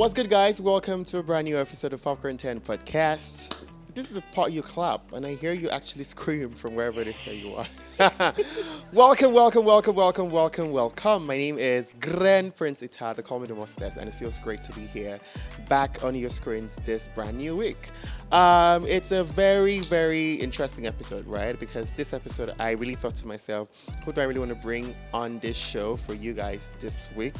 What's good, guys? Welcome to a brand new episode of Popcorn 10 Podcast. This is a part you clap, and I hear you actually scream from wherever they say you are. Welcome. My name is Grandprince and Jaypee. They call me the Mustard, and it feels great to be here, back on your screens this brand new week. It's a very, very interesting episode, right? Because this episode, I really thought to myself, who do I really want to bring on this show for you guys this week?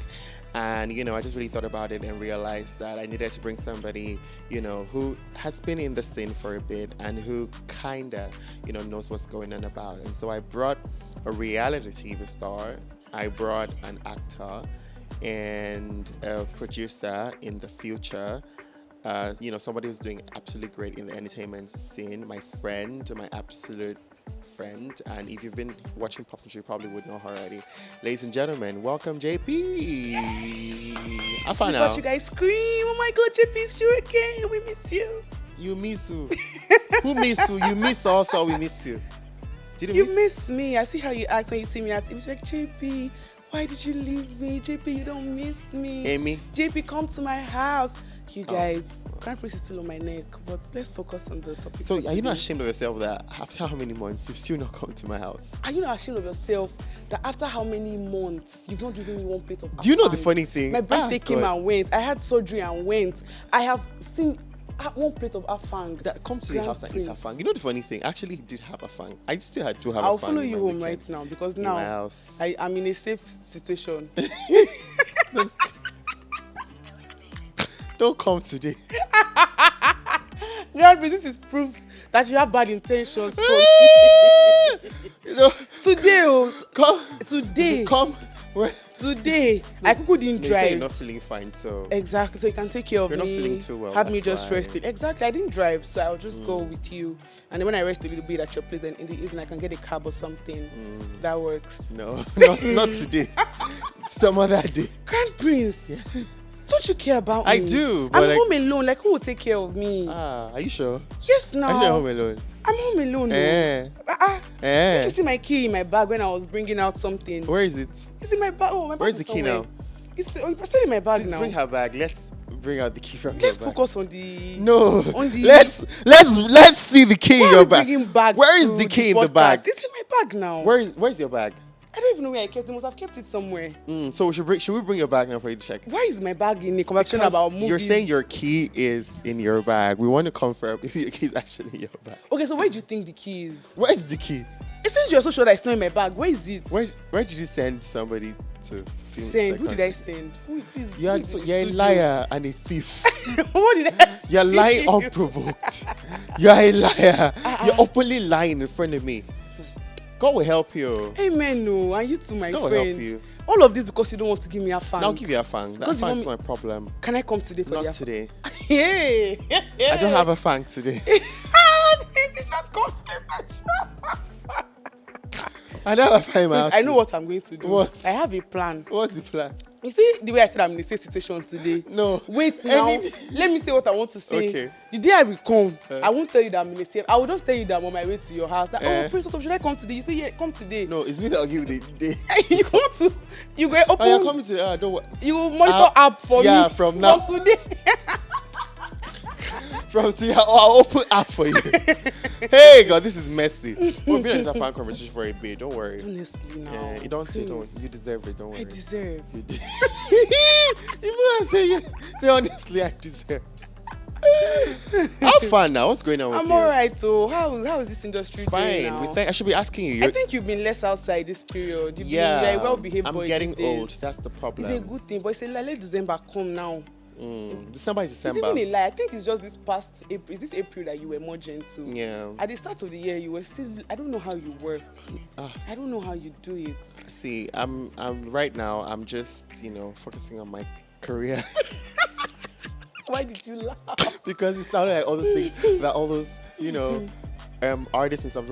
And, I just really thought about it and realized that I needed to bring somebody, who has been in the scene for a bit and who kind of, knows what's going on about. And so I brought a reality TV star. I brought an actor and a producer in the future. Somebody who's doing absolutely great in the entertainment scene. My friend, my absolute friend, and if you've been watching Pop Century, you probably would know her already. Ladies and gentlemen, welcome Jaypee. I found out you guys scream. Oh my God, Jaypee's you again. We miss you. You miss who? Who miss you? You miss us or we miss you? Did you miss me? I see how you act when you see me at. It's like, Jaypee, why did you leave me? Jaypee, you don't miss me. Amy, Jaypee, come to my house. You guys, Grandprince is still on my neck, but let's focus on the topic. So, are you not ashamed of yourself that after how many months you've still not come to my house? Are you not ashamed of yourself that after how many months you've not given me one plate of afang? Do you know the funny thing? My birthday came and went. I had surgery and went. I have seen one plate of afang. That come to the house and eat afang. You know the funny thing? I actually did have afang. I still had to have afang. I'll follow you home right now because now my house. I'm in a safe situation. Don't come today. Grandprince, this is proof that you have bad intentions for me. Today, Come. Today, I couldn't drive. You're not feeling fine, so exactly. So you can take care of me. You're not feeling too well. Have me just rested. Exactly. I didn't drive, so I'll just go with you. And then when I rest a little bit at your place, and in the evening I can get a cab or something. That works. No, not today. Some other day. Grandprince. Yeah. Don't you care about me? I do. But I'm home alone. Like, who will take care of me? Are you sure? Yes, now. Are you home alone? I'm home alone. Did you see my key in my bag when I was bringing out something? Where is it? It's in my bag. Oh, my bag. Where's the key now? It's still in my bag. Please now. Bring her bag. Let's bring out the key from your bag. Let's focus on the. No. On the. Let's see the key in your bag. Where is the key in the bag? It's in my bag now. Where's your bag? I don't even know where I kept it. I must have kept it somewhere. So should we bring your bag now for you to check? Why is my bag in a conversation about movies? You're saying your key is in your bag. We want to confirm if your key is actually in your bag. Okay, so where do you think the key is? Where is the key? Since you're so sure that it's not in my bag, where is it? Where did you send somebody to film? Send? Who did I send? You're a liar and a thief. What did I say? You're lying unprovoked. You're a liar. You're openly lying in front of me. God will help you. Amen. No, and you too, my God friend. will help you. All of this because you don't want to give me a fang. I'll give you a fang. That fang's not a problem. Can I come today for Not today. Hey. I don't have a fang today. You just confessed. I don't have a fang. I know what I'm going to do. What? I have a plan. What's the plan? You see the way I said I'm in a safe situation today? No. Wait now. Let me say what I want to say. Okay. The day I will come, I won't tell you that I'm in a safe. I will just tell you that I'm on my way to your house. That, Prince, should I come today? You say, yeah, come today. No, it's me that will give you the day. You want to? You go open. Oh, you're coming today. Don't worry. You will monitor app for me. Yeah, from now. From today. From today, I'll open app for you. Hey, God, this is messy. We've been in this fan conversation for a bit. Don't worry. Honestly, now. Yeah, you don't. You deserve it. Don't worry. I deserve. You did. Even I say honestly, I deserve. Have fun now. What's going on with you? I'm alright, though. How is this industry doing now? I should be asking you. I think you've been less outside this period. You're a well-behaved boy. I'm getting these days. old. That's the problem. It's a good thing, but it's a let December come now. December is December. It's even a lie. I think it's just this past April. Is this April that you were more gentle? Yeah. At the start of the year, you were still. I don't know how you work. I don't know how you do it. See, I'm right now. I'm just focusing on my career. Why did you laugh? Because it sounded like all those things that all those artists and stuff.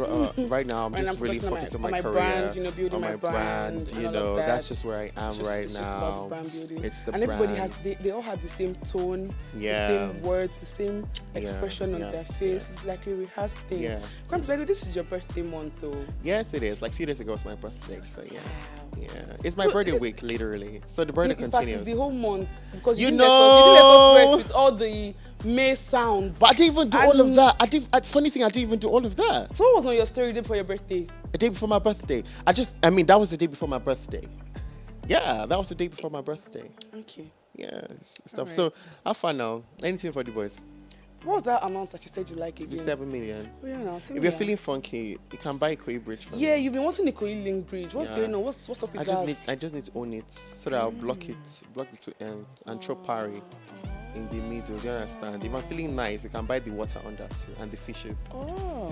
Right now, I'm just really focused on my career, brand, building my brand. That's just where I am right now. It's just about brand building. It's the and brand. everybody they all have the same tone, yeah, the same words, the same expression on their face. It's like a rehearsed thing. Yeah. Grandprince, this is your birthday month, though. Yes, it is. Like a few days ago was my birthday, so yeah. Wow. Yeah. It's my birthday week, literally. So the birthday In fact, continues. it's the whole month. Because You didn't let us rest with all the May sounds. But I didn't even do all of that. Funny thing, I didn't even do all of that. So what was on your story day for your birthday? The day before my birthday. That was the day before my birthday. Yeah, that was the day before my birthday. Okay. Yeah, stuff. Right. So, have fun now. Anything for the boys. What was that amount that you said you like again? 7 million. Oh, yeah, no, If you're feeling funky, you can buy a Koi bridge from yeah, me. you've been wanting a Koyi Link bridge. What's going on? What's up with that? I just need to own it so that I'll block the two ends and throw parry in the middle. Do you understand? If I'm feeling nice, you can buy the water under too and the fishes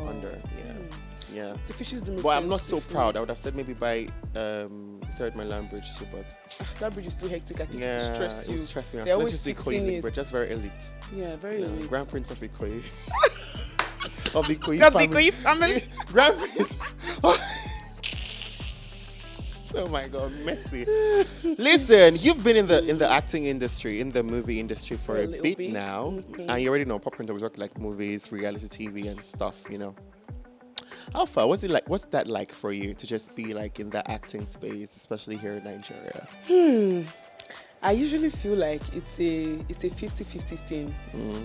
under. Yeah. The fishes do make But I'm sense not so to proud. I would have said maybe buy Third Mainland Bridge too, but that bridge is too hectic. I think it yeah, will stress it you. would stress me out. They're So let's always just do fixing Ikoyi it. Bridge. That's very elite. Yeah, very elite. Grandprince of Ikoyi. Of the Ikoyi Of the family. Ikoyi family. Grandprince. Oh my God, messy. Listen, you've been in the acting industry, in the movie industry for a bit now, and you already know Popcorn was working like movies, reality TV, and stuff. You know. How far? What's it like? What's that like for you to just be like in the acting space, especially here in Nigeria? I usually feel like it's a 50-50 thing.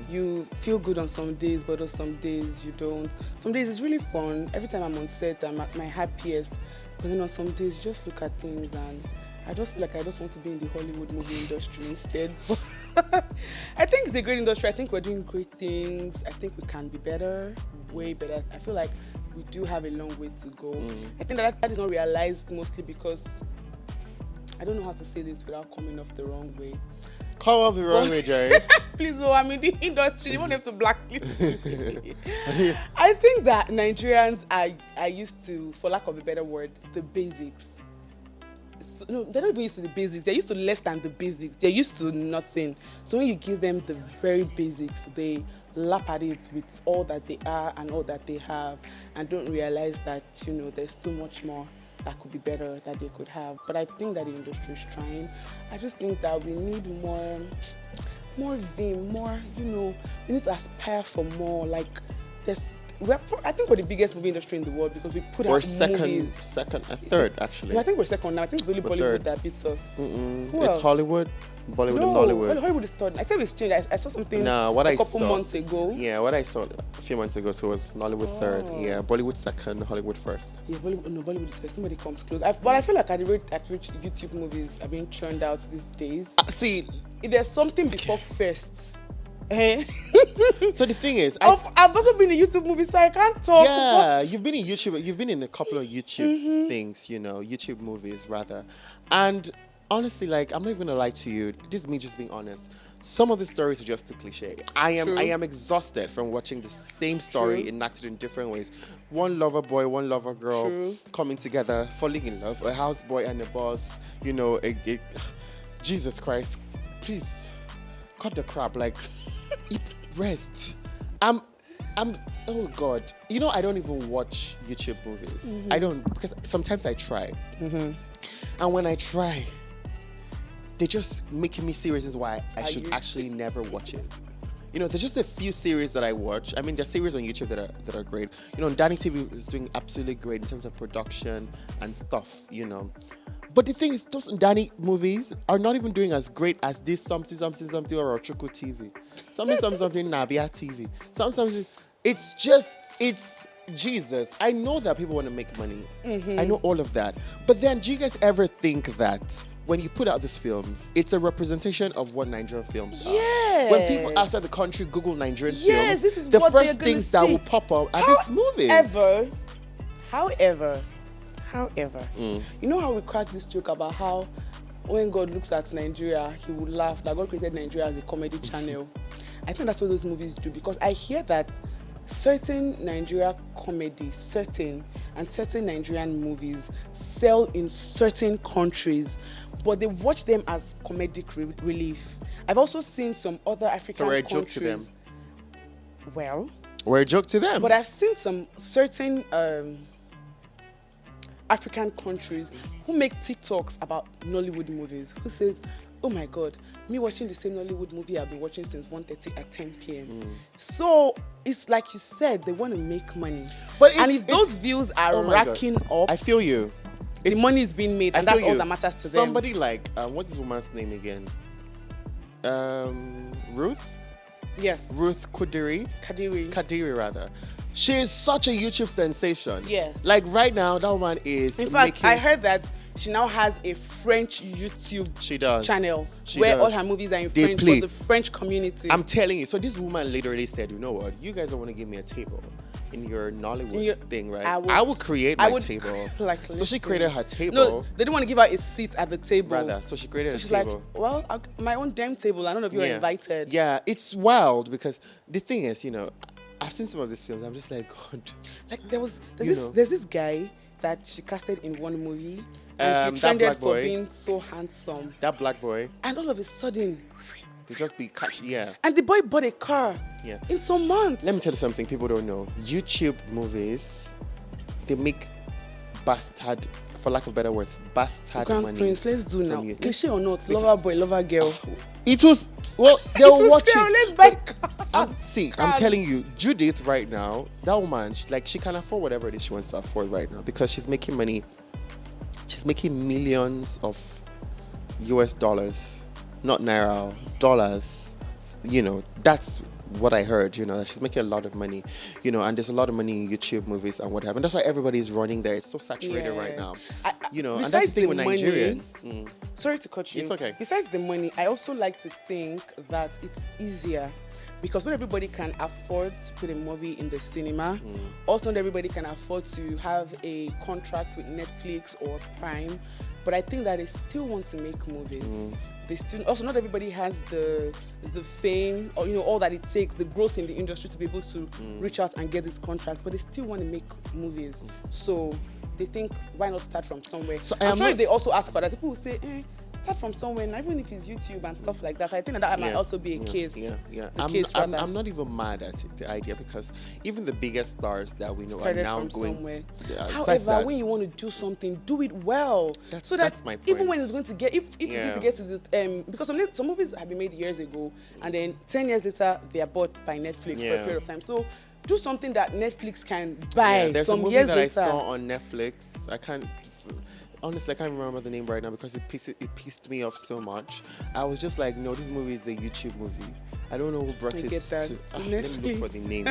You feel good on some days, but on some days you don't. Some days it's really fun. Every time I'm on set, I'm at my happiest. But then on some days you just look at things and I just feel like I just want to be in the Hollywood movie industry instead. I think it's a great industry. I think we're doing great things. I think we can be better, way better. I feel like we do have a long way to go. I think that is not realized mostly because I don't know how to say this without coming off the wrong way. Come off the wrong way, Jerry. Please, I'm in the industry. You won't have to blacklist me. I think that Nigerians are used to, for lack of a better word, the basics. So, no, they're not even used to the basics. They're used to less than the basics. They're used to nothing. So when you give them the very basics, they lap at it with all that they are and all that they have and don't realize that, there's so much more that could be better that they could have. But I think that the industry is trying. I just think that we need more vim, more, we need to aspire for more. Like, I think we're the biggest movie industry in the world because we put out movies. second, third actually. No, I think we're second now. I think it's only Bollywood third. that beats us. It's else? Hollywood, Bollywood, and Nollywood. Hollywood is third. I said it's changed. I saw something a couple months ago. Yeah, what I saw a few months ago was Nollywood third. Yeah, Bollywood second, Hollywood first. Yeah, Bollywood is first. Nobody comes close. But I feel like at the rate at which YouTube movies are being churned out these days. See, if there's something before first. So the thing is, I've also been in YouTube movies, so I can't talk. Yeah, you've been in YouTube. You've been in a couple of YouTube things, YouTube movies rather. And honestly, like, I'm not even gonna lie to you. This is me just being honest. Some of the stories are just too cliche. I am exhausted from watching the same story enacted in different ways. One lover boy, one lover girl coming together, falling in love. A houseboy and a boss. Jesus Christ, please cut the crap. Like. Rest. Oh God. I don't even watch YouTube movies. I don't, because sometimes I try. And when I try, they just making me see reasons why I should actually never watch it. There's just a few series that I watch. I mean, there's series on YouTube that are great. Danny TV is doing absolutely great in terms of production and stuff, But the thing is, those Danny movies are not even doing as great as this something or Ochuku TV. Something Nabia TV. Something. It's Jesus. I know that people want to make money. I know all of that. But then, do you guys ever think that when you put out these films, it's a representation of what Nigerian films are? Yes. When people outside the country Google Nigerian films, this is the what first things that will pop up are these movies. However, you know how we crack this joke about how when God looks at Nigeria, he would laugh that God created Nigeria as a comedy channel. I think that's what those movies do, because I hear that certain Nigeria comedy, certain Nigerian movies sell in certain countries, but they watch them as comedic relief. I've also seen some other African countries. So we're a joke to them. Well, we're a joke to them. But I've seen some certain African countries who make TikToks about Nollywood movies, who says, oh my God, me watching the same Nollywood movie I've been watching since 1:30 at 10 p.m. So it's like you said, they want to make money. But and if those views are racking up, I feel you. The money is being made, and that's all that matters to them. Somebody like, what's this woman's name again? Ruth? Yes. Ruth Kadiri rather. She is such a YouTube sensation. Yes. Like right now, that woman is. In fact, I heard that she now has a French YouTube channel where all her movies are in French for the French community. I'm telling you. So this woman literally said, you know what? You guys don't want to give me a table in your Nollywood thing, right? I will create my table. So she created her table. No, they didn't want to give her a seat at the table. Rather, so she created a she's table. Like, well, my own damn table. I don't know if you're invited. Yeah, it's wild because the thing is, you know, I've seen some of these films. I'm just like, God. Like there's this guy that she casted in one movie, and he trended for being so handsome. That black boy. And all of a sudden, he just be yeah. And the boy bought a car. Yeah. In some months. Let me tell you something people don't know. YouTube movies, they make bastard, for lack of better words, bastard money. Grandprince, let's do now. Cliche or not, lover boy, lover girl. It was. Well, they'll watch it. Let's buy I'm telling you, Judith right now, that woman, she can afford whatever it is she wants to afford right now because she's making money. She's making millions of US dollars, not naira, dollars. You know, that's what I heard, you know, that she's making a lot of money, you know, and there's a lot of money in YouTube movies and what have you. And that's why everybody's running there. It's so saturated right now. You know, and that's the thing with Nigerians. Sorry to cut you. It's okay. Besides the money, I also like to think that it's easier because not everybody can afford to put a movie in the cinema. Also, not everybody can afford to have a contract with Netflix or Prime. But I think that they still want to make movies. They still, also, not everybody has the fame or, you know, all that it takes, the growth in the industry to be able to reach out and get this contract, but they still want to make movies. So they think, why not start from somewhere? So I'm sure if they also ask for that, people will say, start from somewhere, and even if it's YouTube and stuff like that. I think that might also be a case. I'm not even mad at the idea because even the biggest stars that we know started are now from going somewhere. However, when you want to do something, do it well. That's my point. Even when it's going to get, if you need to get to the, because some movies have been made years ago, and then 10 years later they are bought by Netflix for a period of time. So do something that Netflix can buy. There's some a movie years that later. I saw on Netflix. Honestly, I can't remember the name right now because it pissed me off so much. I was just like, no, this movie is a YouTube movie. I don't know who brought it to. Let me look for the name.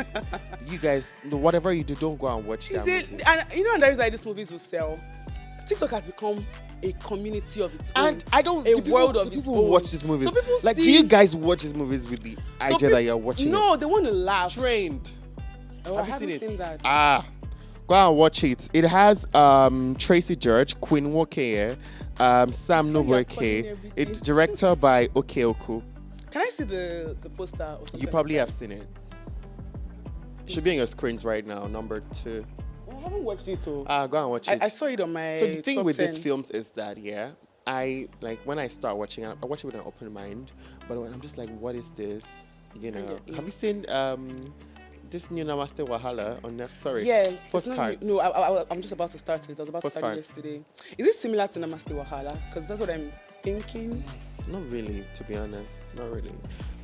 You guys, whatever you do, don't go and watch that movie. And you know, there is like these movies will sell. TikTok has become a community of its own. And I don't. World of its own. People watch these movies. So people like, do you guys watch these movies with the idea that you're watching? No, they want to laugh. Trained. Oh, I haven't seen that. Go and watch it. It has Tracy George, Queen Woke, Sam Nobueke. It's directed by Okeoku. Can I see the poster or something? You probably have seen it. It should be on your screens right now, number 2. I haven't watched it too. Go and watch it. I saw it on my So the thing with 10. these films is that, I like when I start watching it, I watch it with an open mind. But when I'm just like, what is this? You know, have you seen this new Namaste Wahala on Netflix? Sorry. Yeah. Postcards. No, I'm just about to start it. I was about to start it yesterday. Is it similar to Namaste Wahala? Because that's what I'm thinking. Not really, to be honest. Not really.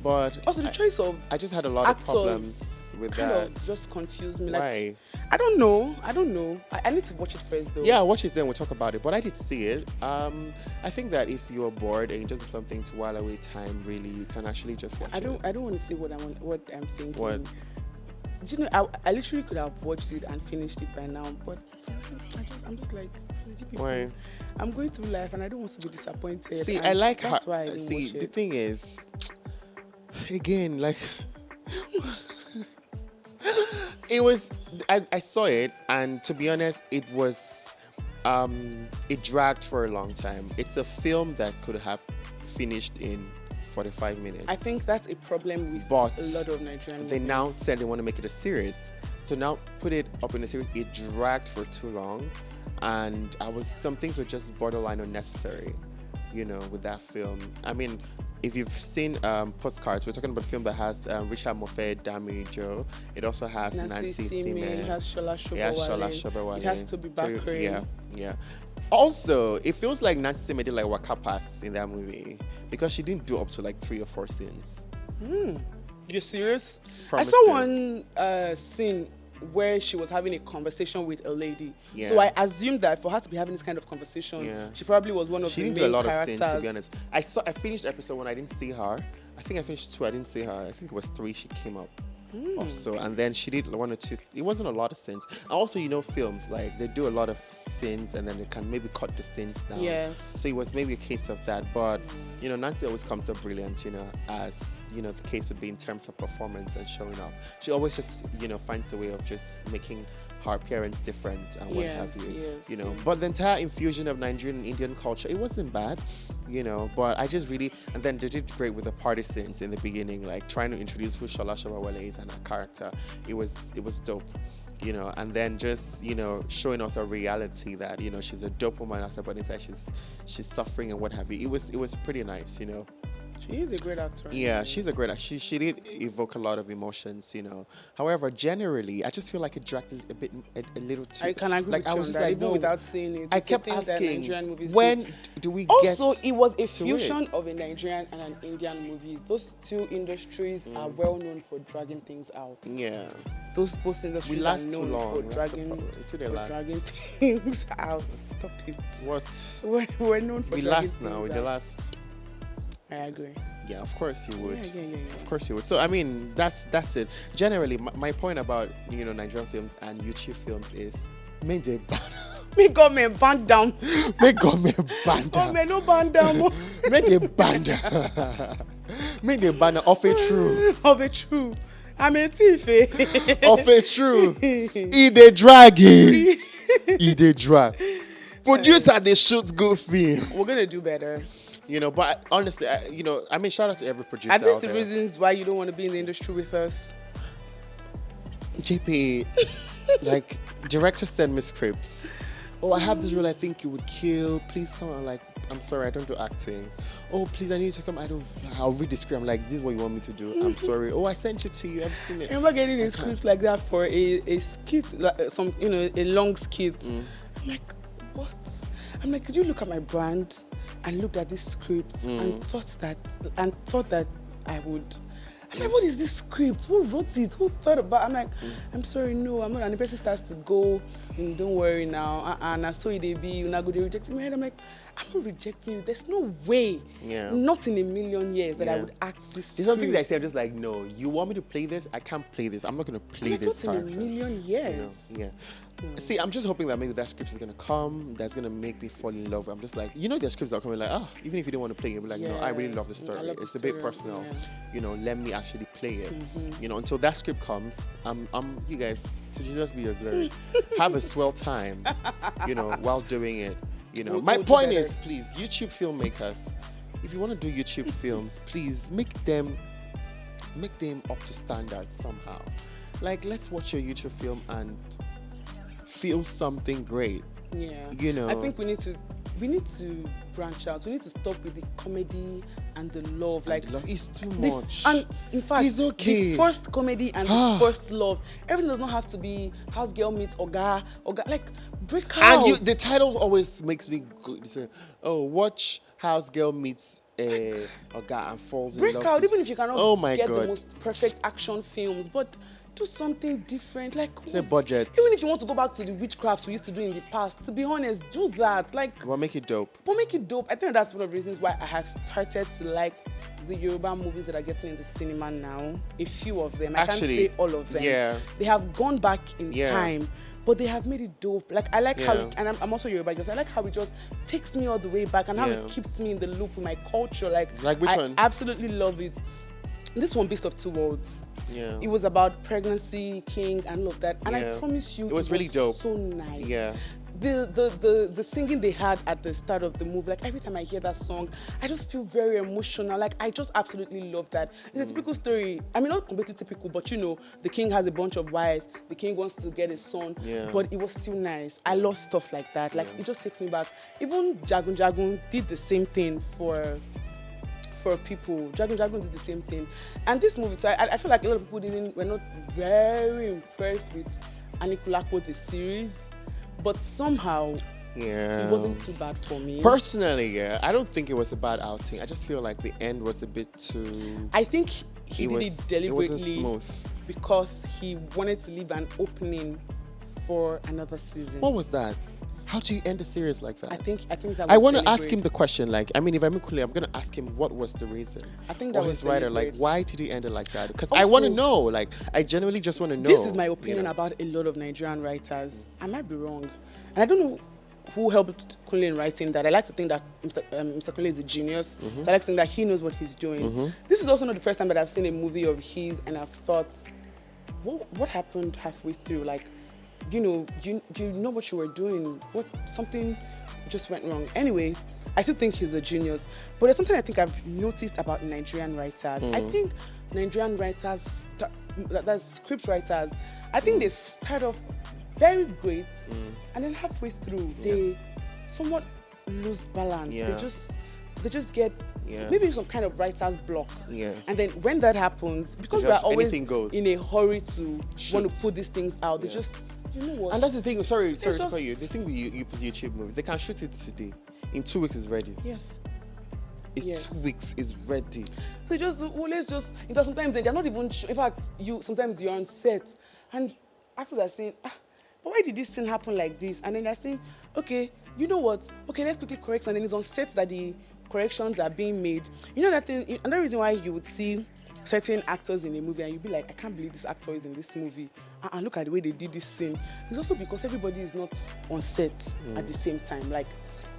But also the choice of I just had a lot of problems with kind that. Of just confused me. Why? Like, I don't know. I need to watch it first though. Yeah, watch it then we'll talk about it. But I did see it. I think that if you're bored and you just have something to while away time, really, you can actually just watch it. I don't want to say what I'm thinking. What? Do you know, I literally could have watched it and finished it by now, but I'm just like, why? I'm going through life and I don't want to be disappointed. See, I like that's why I didn't watch it. The thing is, again, like, it was, I saw it, and to be honest, it was, it dragged for a long time. It's a film that could have finished in 45 minutes. I think that's a problem with a lot of Nigerian movies. They now said they want to make it a series. So now put it up in a series. It dragged for too long. And some things were just borderline unnecessary, you know, with that film. I mean, if you've seen Postcards, we're talking about a film that has Richard Moffat, Dami Joe. It also has Nancy Sime. It has Shola Shobowale. It has to be Bakri. Yeah. Also, it feels like Nancy made it like Waka Pass in that movie because she didn't do up to like 3 or 4 scenes. You serious? Promise I saw you. one scene where she was having a conversation with a lady. Yeah. So I assumed that for her to be having this kind of conversation, Yeah. she probably was one of She the didn't main do a lot characters. of scenes, to be honest. I finished episode 1, I didn't see her. I think I finished 2, I didn't see her. I think it was 3 she came up. Also, and then she did 1 or 2. It wasn't a lot of scenes. And also, films like they do a lot of scenes and then they can maybe cut the scenes down. Yes. So it was maybe a case of that. But Nancy always comes up brilliant. As the case would be in terms of performance and showing up. She always just finds a way of just making her appearance different and what have you. Yes. But the entire infusion of Nigerian and Indian culture, it wasn't bad. But I just really, and then they did great with the party scenes in the beginning, like trying to introduce who Shola Shobawale is and her character. It was dope, and then just, showing us a reality that, she's a dope woman, but inside she's suffering and what have you. It was pretty nice, She is a great actor. Yeah, she's a great actor. She did evoke a lot of emotions, However, generally, I just feel like it dragged a little too. I can agree like, with I you was on just that, like, even no. without seeing it. I It's the kept thing that asking, Nigerian movies when do. do we get Also, it was a to fusion it? of a Nigerian and an Indian movie. Those two industries are well known for dragging things out. Yeah. Those both industries We last are too known long. for That's the dragging, problem. Till they last. dragging things out. Stop it. What? We're known for We dragging last now. things The out. last. I agree. Yeah, of course you would. Yeah. Of course you would. So I mean, that's it. Generally, my point about Nigerian films and YouTube films is, make the Me got me band down. make government ban Oh, down. me no band down. Make the banner. Make the banner off it true. Of it true. I'm a thief. Off it true. He dey drag it. He dey drag. Producer they shoot good film. We're gonna do better. But honestly, I mean, shout out to every producer Are these out the there. reasons why you don't want to be in the industry with us? JP, like, director send me scripts. Oh, I have this role I think you would kill. Please come. I'm like, I'm sorry, I don't do acting. Oh, please, I need you to come. I'll read the script. I'm like, this is what you want me to do. I'm sorry. Oh, I sent it to you. I've seen it. I remember getting a script like that for a skit, like a long skit. I'm like, what? I'm like, could you look at my brand and looked at this script and thought that I would. I'm like, what is this script? Who wrote it? Who thought about? I'm like, I'm sorry, no, I'm not. And the person starts to go, don't worry now. And I saw it, they be, you're not going to reject me. I'm like, I'm not rejecting you. There's no way, not in a million years that I would act this. There's something that I say, I'm just like, no, you want me to play this? I can't play this. I'm not going to play this not character. in a million years. Yeah. See, I'm just hoping that maybe that script is going to come, that's going to make me fall in love. I'm just like, there's scripts that are coming like, even if you don't want to play it, be like, no, I really love the story. It's a bit personal. Let me actually play it. Until that script comes, you guys, to just be your glory. Have a swell time, while doing it. My point is, please, YouTube filmmakers, if you want to do YouTube films, please make them up to standard somehow. Like, let's watch your YouTube film and feel something great. Yeah. I think we need to branch out. We need to stop with the comedy and the love. And like the love is too much. And in fact, it's okay. the first comedy and the first love. Everything does not have to be house girl meets Oga. Like, break out. And the titles always makes me good. Say, watch House Girl meets Oga and falls in love. Break out, even if you cannot get God. the most perfect action films, but do something different. Like, It's a budget. Even if you want to go back to the witchcraft we used to do in the past, to be honest, do that. Like, Well, make it dope. but make it dope. I think that's one of the reasons why I have started to like the Yoruba movies that are getting in the cinema now. A few of them. I Actually, can't say all of them. yeah. They have gone back in time, but they have made it dope. Like, I like how, and I'm also Yoruba, just I like how it just takes me all the way back and how it keeps me in the loop with my culture. Like which I one? absolutely love it. This one, Beast of Two Worlds. Yeah. It was about pregnancy, king, and all of that. And I promise you, it was really dope. So nice. Yeah. The singing they had at the start of the movie, like every time I hear that song, I just feel very emotional. Like, I just absolutely love that. It's a typical story. I mean, not completely typical, but the king has a bunch of wives. The king wants to get his son, but it was still nice. I love stuff like that. Like, it just takes me back. Even Jagun Jagun did the same thing for people. Jagun did the same thing. And this movie, so I feel like a lot of people were not very impressed with Anikulapo, the series. But somehow, Yeah. It wasn't too bad for me. Personally, yeah, I don't think it was a bad outing. I just feel like the end was a bit too. I think he did it deliberately. It wasn't smooth because he wanted to leave an opening for another season. What was that? How do you end a series like that? I think that was I want to deliberate. ask him the question. Like, I mean, if I'm equally, I'm going to ask him what was the reason. I think that or was his writer, deliberate. like, why did he end it like that? Because I Also, want to know. Like, I genuinely just want to know. This is my opinion you know? about a lot of Nigerian writers. I might be wrong, and I don't know who helped Kunle in writing that. I like to think that Mr. Kunle is a genius, so I like to think that he knows what he's doing. This is also not the first time that I've seen a movie of his and I've thought, what happened halfway through? Like, you know what you were doing. Something just went wrong. Anyway, I still think he's a genius. But there's something I think I've noticed about Nigerian writers. I think Nigerian writers, that's script writers, I think they start off very great, and then halfway through they somewhat lose balance. Yeah. They just get maybe some kind of writer's block. Yeah. And then when that happens, because we are always goes. in a hurry to Shoot. want to put these things out, they just, you know what? And that's the thing. Sorry to just- call you. The thing with YouTube movies, they can shoot it today. In 2 weeks, it's ready. Yes. It's Yes. 2 weeks, it's ready. So let's just, because sometimes they're not even sure. In fact, sometimes you're on set and actors are saying, but why did this thing happen like this? And then they're saying, okay, you know what? Okay, let's quickly correct. And then it's on set that the corrections are being made. You know that thing, another reason why you would see certain actors in a movie and you'd be like, I can't believe this actor is in this movie. And look at the way they did this scene. It's also because everybody is not on set at the same time. Like,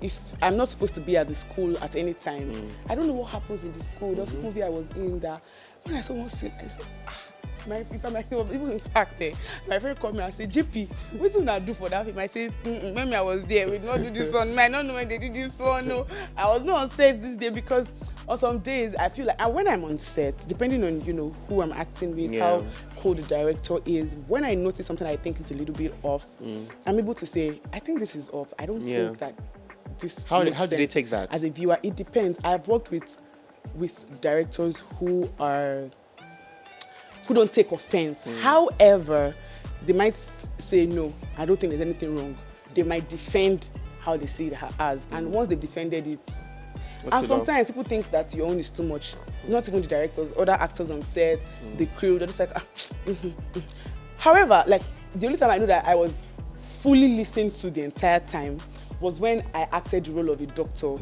if I'm not supposed to be at the school at any time, I don't know what happens in the school. There was this movie I was in that when I saw one scene, I said, even in fact, my friend called me and said, Jaypee, what did I do for that film? I said, maybe I was there. We did not do this one. I don't know when they did this one. No, I was not on set this day because on some days I feel like, and when I'm on set, depending on who I'm acting with, how cool the director is, when I notice something I think is a little bit off, I'm able to say, I think this is off. I don't think that this. How makes do they sense. take that? As a viewer, it depends. I've worked with directors who don't take offense. However, they might say, no, I don't think there's anything wrong. They might defend how they see it as. And once they've defended it, and sometimes people think that your own is too much. Not even the directors, other actors on set, the crew, they're just like, However, like, the only time I know that I was fully listened to the entire time was when I acted the role of a doctor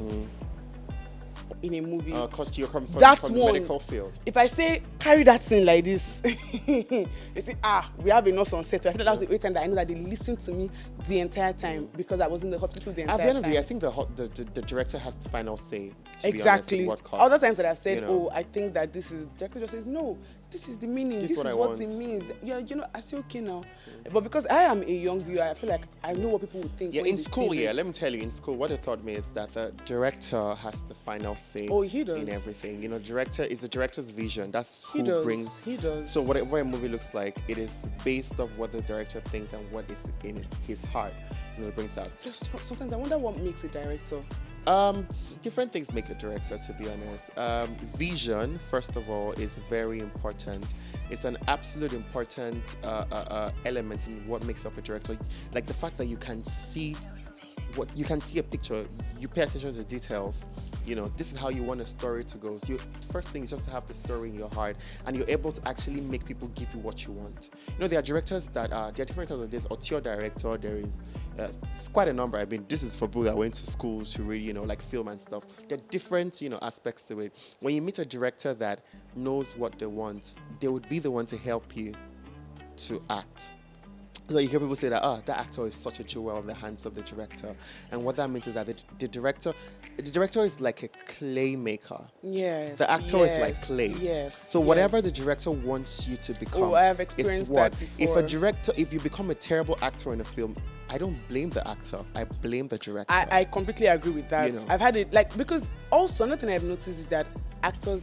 in a movie. Because you're coming from the one, medical field. If I say, carry that thing like this, they say, we have a nurse on set. So I feel that was the only time that I know that they listened to me the entire time because I was in the hospital the entire time. At the end of the day, I think the director has the final say. Exactly. Be honest, with what Other times that I've said, you know. I think that this is, director just says, no, this is the meaning. This is what I what want. it means. Yeah, I say, okay now. But because I am a young viewer, I feel like I know what people would think. Yeah, when in they school, see this. let me tell you, in school, what they taught me is that the director has the final say He does. in everything. Director is the director's vision. That's He who does. brings. He does. So whatever a movie looks like, it is based off what the director thinks and what is in his heart. It brings out. So sometimes I wonder what makes a director. Different things make a director, to be honest. Vision, first of all, is very important. It's an absolute important element in what makes up a director. Like the fact that you can see a picture, you pay attention to the details. This is how you want a story to go. So first thing is just to have the story in your heart, and you're able to actually make people give you what you want. There are directors that there are different types of this. Auteur director, there is it's quite a number. I mean, this is for people that went to school to read, like film and stuff. There are different, aspects to it. When you meet a director that knows what they want, they would be the one to help you to act. So you hear people say that, that actor is such a jewel in the hands of the director. And what that means is that the director is like a clay maker. Yes. The actor is like clay. Yes. So whatever the director wants you to become, I have experienced that before. If you become a terrible actor in a film, I don't blame the actor. I blame the director. I completely agree with that. I've had it, because also another thing I've noticed is that actors,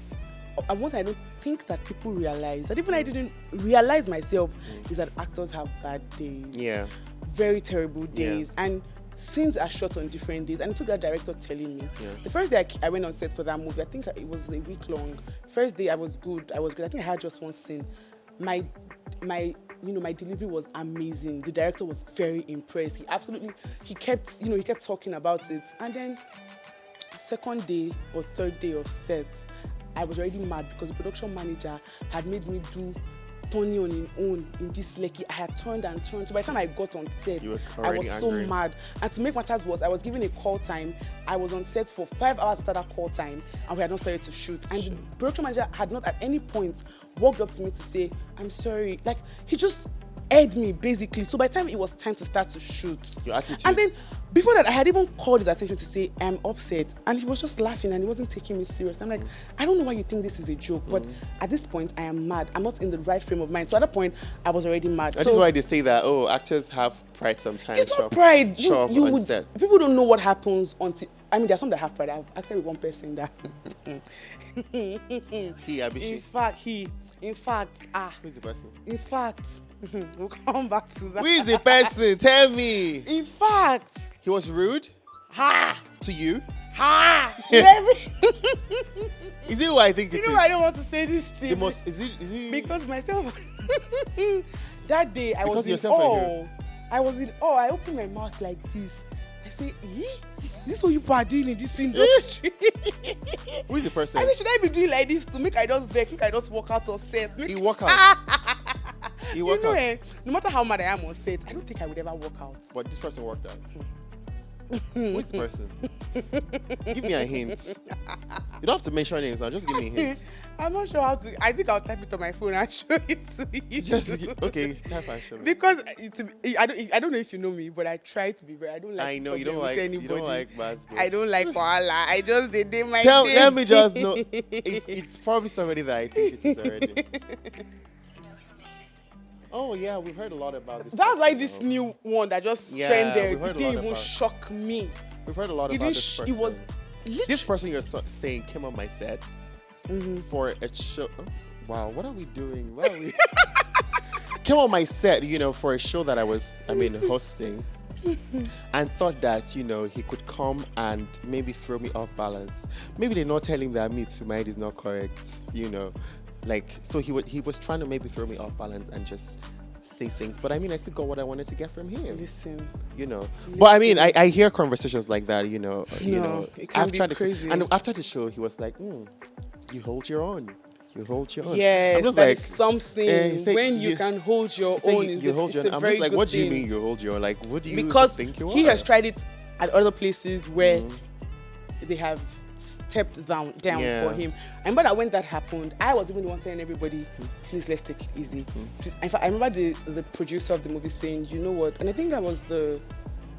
and what I don't think that people realize, that even I didn't realize myself, is that actors have bad days. Yeah. Very terrible days. Yeah. And scenes are shot on different days. And it took that director telling me. Yeah. The first day I went on set for that movie, I think it was a week long. First day I was good. I think I had just one scene. My my delivery was amazing. The director was very impressed. He kept talking about it. And then second day or third day of set, I was already mad because the production manager had made me do turning on his own in this Lekki. I had turned and turned. So by the time I got on set, I was so mad. And to make matters worse, I was given a call time. I was on set for 5 hours after that call time, and we had not started to shoot. And the production manager had not at any point walked up to me to say, I'm sorry. Like, he just aired me, basically. So by the time it was time to start to shoot, your attitude. And then before that, I had even called his attention to say, I'm upset. And he was just laughing and he wasn't taking me serious. I'm like, I don't know why you think this is a joke, but at this point, I am mad. I'm not in the right frame of mind. So at that point, I was already mad. That is why they say that, actors have pride sometimes. It's not pride. Show up on set. People don't know what happens until, there's some that have pride. I've actually one person that. In fact, who's the person? In fact, we'll come back to that. Who is the person? Tell me. In fact, he was rude. To you. Is it what I think it is? I don't want to say this thing. Is it? Because myself. That day I was in awe. I was in awe. I opened my mouth like this. I say, this is what you are doing in this industry. Who is the person? I said, should I be doing like this to make I just vex, make I just walk out on set? He walk out. No matter how mad I am on set, I don't think I would ever walk out. But this person walked out. Who is the person? Give me a hint. You don't have to mention names now. Just give me a hint. I'm not sure how to. I think I'll type it on my phone and show it to you. Okay, type and show me. Because I don't know if you know me, but I try to be very. I don't like. I know you don't like anybody. You don't like bad. I don't like koala. I just did my. Let me just know. It's probably somebody that I think it is already. Oh yeah, we've heard a lot about this. That's why this new one that just trended didn't even shock me. We've heard a lot about this person. It was this person you're saying came on my set for a show. Oh, wow, what are we doing? What are we? Came on my set, for a show that I was, hosting, and thought that, he could come and maybe throw me off balance. Maybe they're not telling that meat to my head is not correct, so he was trying to maybe throw me off balance and just say things. But I still got what I wanted to get from him. Listen. But I hear conversations like that, it can be crazy. And after the show, he was like, you hold your own. You hold your own. Yes, that is something. When you can hold your own, I'm just like, what do you mean you hold your own? Like, what do you think you are? He has tried it at other places where they have stepped down for him. And but when that happened, I was even the one telling everybody, please, let's take it easy. Please. In fact, I remember the producer of the movie saying, you know what? And I think that was the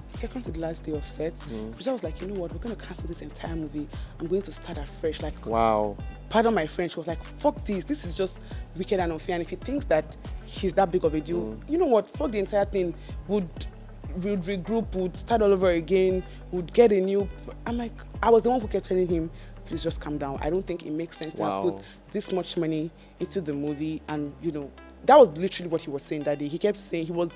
second to the last day of set. Producer was like, you know what? We're going to cancel this entire movie. I'm going to start afresh. Like, wow. Pardon my French. He was like, fuck this. This is just wicked and unfair. And if he thinks that he's that big of a deal, you know what? Fuck the entire thing. Would regroup, would start all over again, would get a new. I'm like, I was the one who kept telling him, please just calm down. I don't think it makes sense to put this much money into the movie. And that was literally what he was saying that day. He kept saying he was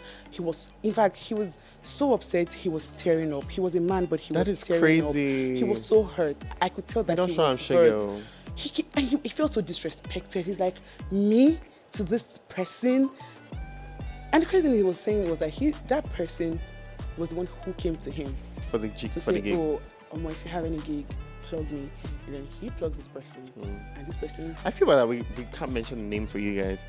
in fact, he was so upset, he was tearing up. He was a man, but he was tearing up. He was so hurt. I could tell that he was hurt. He felt so disrespected. He's like, me to this person. And the crazy thing he was saying was that that person was the one who came to him for the gig. Oh, if you have any gig, plug me. And then he plugs this person, and this person. I feel that we can't mention the name for you guys,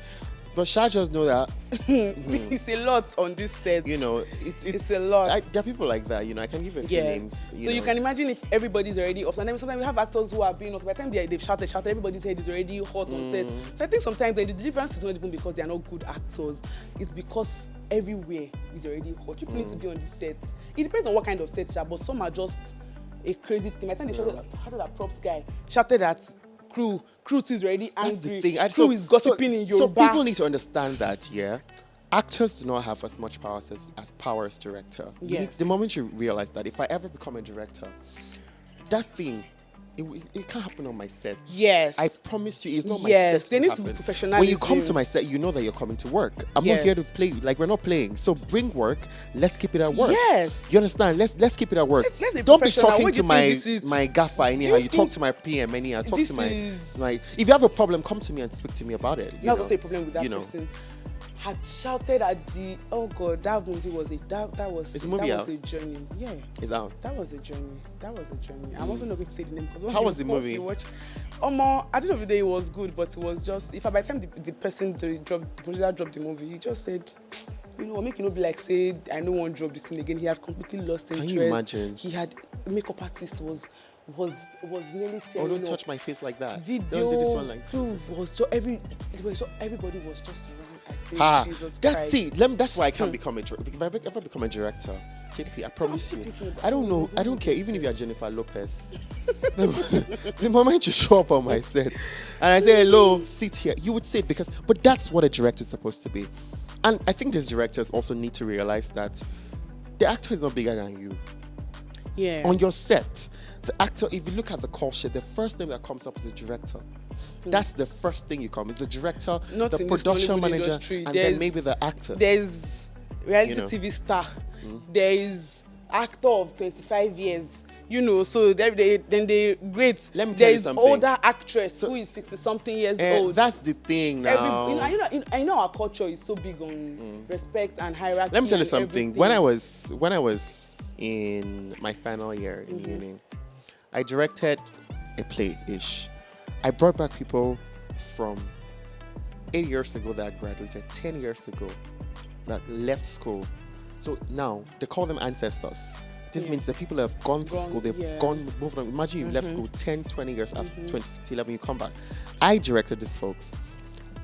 but Sha just know that it's a lot on this set. It's a lot. There are people like that. I can give a few names. You can imagine if everybody's already off. And then sometimes we have actors who are being off. By the time they've shouted, everybody's head is already hot on set. So I think sometimes the deliverance is not even because they are not good actors. It's because everywhere is already hot. People need to be on the set. It depends on what kind of set, but some are just a crazy thing. I think they shouted at props guy, shouted at crew too is already angry. That's the thing. Crew is gossiping in Yoruba. So people need to understand that, actors do not have as much power as director. Yes. The moment you realize that, if I ever become a director, that thing, it can't happen on my set. Yes. I promise you, it's not my set. Yes, there needs to be professionalism. When you come to my set, you know that you're coming to work. I'm not here to play. Like, we're not playing. So bring work. Let's keep it at work. Yes. You understand? Let's keep it at work. Don't be talking to my gaffer anyhow. You talk to my PM anyhow. Talk to my if you have a problem, come to me and speak to me about it. You have also a problem with that person. had shouted at the, oh God, that movie was Is the movie that out? was a journey. Yeah. It's out. That was a journey. I'm also not going to say the name because How was the movie? Watch, at the end of the day, it was good, but it was just, if by the time the producer dropped the movie, he just said, you know, make it not be like, say, I don't want to drop this thing again. He had completely lost interest. Can you imagine? He had, makeup artist was nearly tearing Oh, don't up. touch my face like that. Video, Don't do this one like was so everybody was just around. I say, Jesus that's Christ. it. That's why I can't become a director. If I ever become a director, JP, I promise you, I don't know. I don't care. Even if you're Jennifer Lopez, the moment you show up on my set and I say hello, sit here, you would sit but that's what a director is supposed to be. And I think these directors also need to realize that the actor is not bigger than you. Yeah. On your set, the actor, if you look at the call sheet, the first name that comes up is the director. That's the first thing you come. It's the director, Not the in this production Nollywood manager, industry. and There's- then maybe the actor. There's reality You know. TV star. There is actor of 25 years. You know, so then they great. Let me tell you There's something. older actress who is 60-something years old. That's the thing now. I know our culture is so big on respect and hierarchy. Let me tell you and something. everything. When I was in my final year in uni, I directed a play-ish. I brought back people from 8 years ago that graduated, 10 years ago that left school. So now they call them ancestors. This means the people that have gone through school, they've moved on. Imagine you've left school 10, 20 years after 2011, you come back. I directed these folks.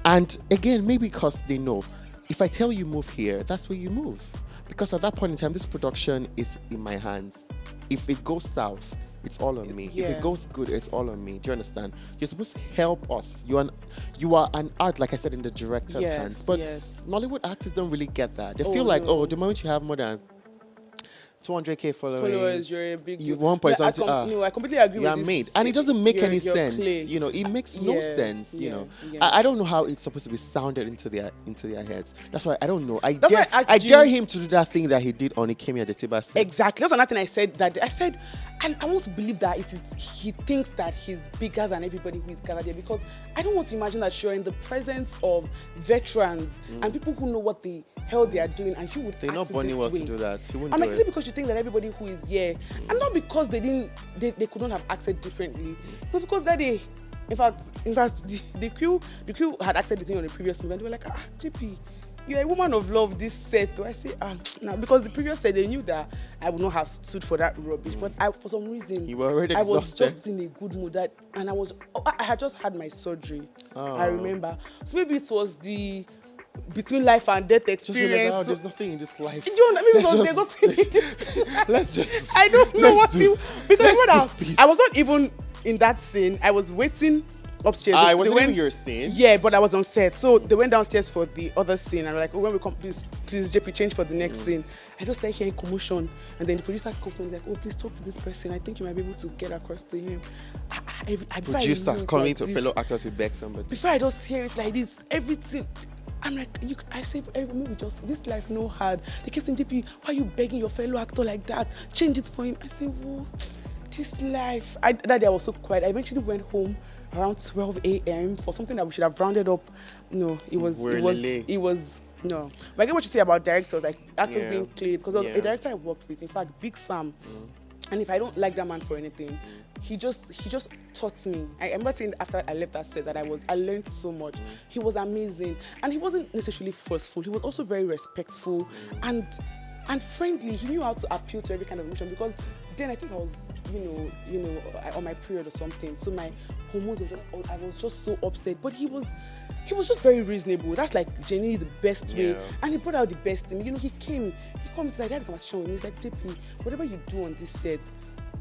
And again, maybe because they know, if I tell you move here, that's where you move. Because at that point in time, this production is in my hands. If it goes south, it's all on me. If it goes good, it's all on me. Do you understand? You're supposed to help us. You are an art, like I said, in the director's hands. But Nollywood actors don't really get that. They feel like, the moment you have more than 200K followers, you're a big you 1 something. No, I completely agree with this. Made. And it doesn't make any you're sense. clay. You know, it makes no sense. You know, yeah. I don't know how it's supposed to be sounded into their heads. That's why I don't know. I why I asked dare you- him to do that thing that he did on Ikemi Adetiba set. Exactly. That's another thing I said that day. I said, and I want to believe that he thinks that he's bigger than everybody who is gathered here, because I don't want to imagine that you're in the presence of veterans and people who know what the hell they are doing, and you would They're act not in born this well way. to do that. He wouldn't I'm do like, is it. it because you think that everybody who is here, and not because they could not have acted differently, but because that day, in fact, the crew had acted the thing on the previous movie, and they were like, JP, you're a woman of love, this set. I say, now, because the previous set, they knew that I would not have stood for that rubbish, but for some reason, You were already I was exhausted. just in a good mood, and I had just had my surgery. I remember. So maybe it was the between life and death Just experience. realize, there's nothing in this life. Do you know what I mean? Let's just. I don't know let's what do- to, because let's remember do peace. I was not even in that scene. I was waiting upstairs. I They wasn't went- in your scene. Yeah, but I was on set. So they went downstairs for the other scene, and were like, when we come, please, JP, change for the next scene. I just started hearing commotion, and then the producer comes and is like, please talk to this person. I think you might be able to get across to him. Before I Producer knew it coming like to this, fellow actor to beg somebody. before I just hear it like this, everything. I'm like, I say, maybe just this life no hard. They kept saying, JP, why are you begging your fellow actor like that? Change it for him. I say, whoa, this life. That day I was so quiet. I eventually went home around 12 a.m. for something that we should have rounded up. No, it was no. But I get what you say about directors, like actors being played, because there was a director I worked with, in fact, Big Sam. And if I don't like that man for anything, he just taught me. I remember saying after I left that set that I learned so much. He was amazing, and he wasn't necessarily forceful. He was also very respectful and friendly. He knew how to appeal to every kind of emotion, because then I think I was, on my period or something. So my hormones were I was just so upset. But he was just very reasonable. That's like genuinely the best way. And he brought out the best in me. He comes like, I had a conversation with me. He's like, JP, whatever you do on this set,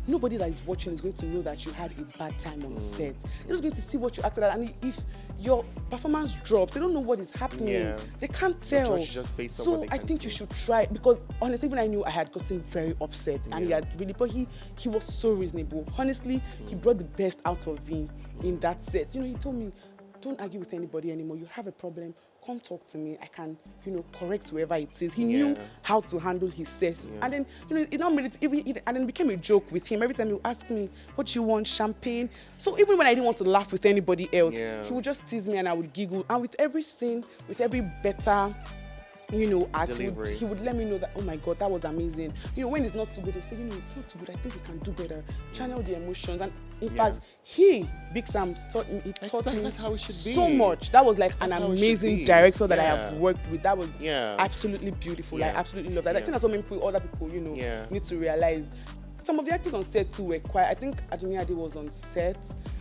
nobody that is watching is going to know that you had a bad time on set. They're just going to see what you acted at. And if your performance drops, they don't know what is happening. They can't tell. Just based on so what they I can think see. you should try, because honestly, even I knew I had gotten very upset, and he had really, but he was so reasonable. Honestly, he brought the best out of me in that set. He told me, don't argue with anybody anymore. You have a problem, come talk to me. I can, correct whoever it is. He knew how to handle his set. And then, it now made it even, and then it became a joke with him. Every time he would ask me, what you want, champagne? So even when I didn't want to laugh with anybody else, he would just tease me and I would giggle. And with every scene, with every better act, he would let me know that, oh my God, that was amazing. When it's not too good, he'd say, it's not too good. I think we can do better. Channel the emotions. And in fact, Big Sam taught me that's how it should be. So much. That was like an amazing director that I have worked with. That was absolutely beautiful. I absolutely love that. I think that's something other people, need to realize. Some of the actors on set too were quiet. I think Adunni Ade was on set.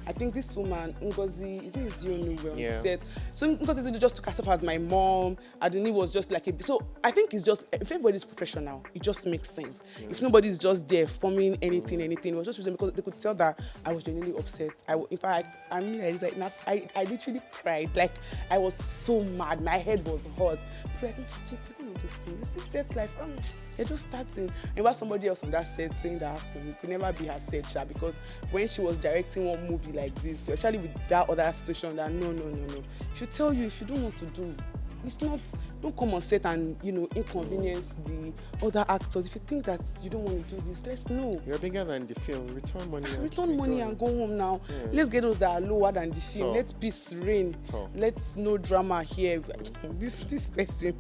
I think this woman, Ngozi, is it Ziono, were on set. So Ngozi just took herself as my mom. Adunni was just like so I think it's just, if everybody's professional, it just makes sense. If nobody's just there forming anything, it was just because they could tell that I was genuinely upset. In fact, I literally cried. Like, I was so mad. My head was hot. Like, this is set life. It just starting. And while somebody else on that set saying that it could never be her set, because when she was directing one movie like this, especially with that other situation, that no. She'll tell you if you don't want to do. It's not, don't come on set and, inconvenience the other actors. If you think that you don't want to do this, let's know. You're bigger than the film. Return money. And go home now. Let's get those that are lower than the film. Let peace reign. Let's no drama here. This person.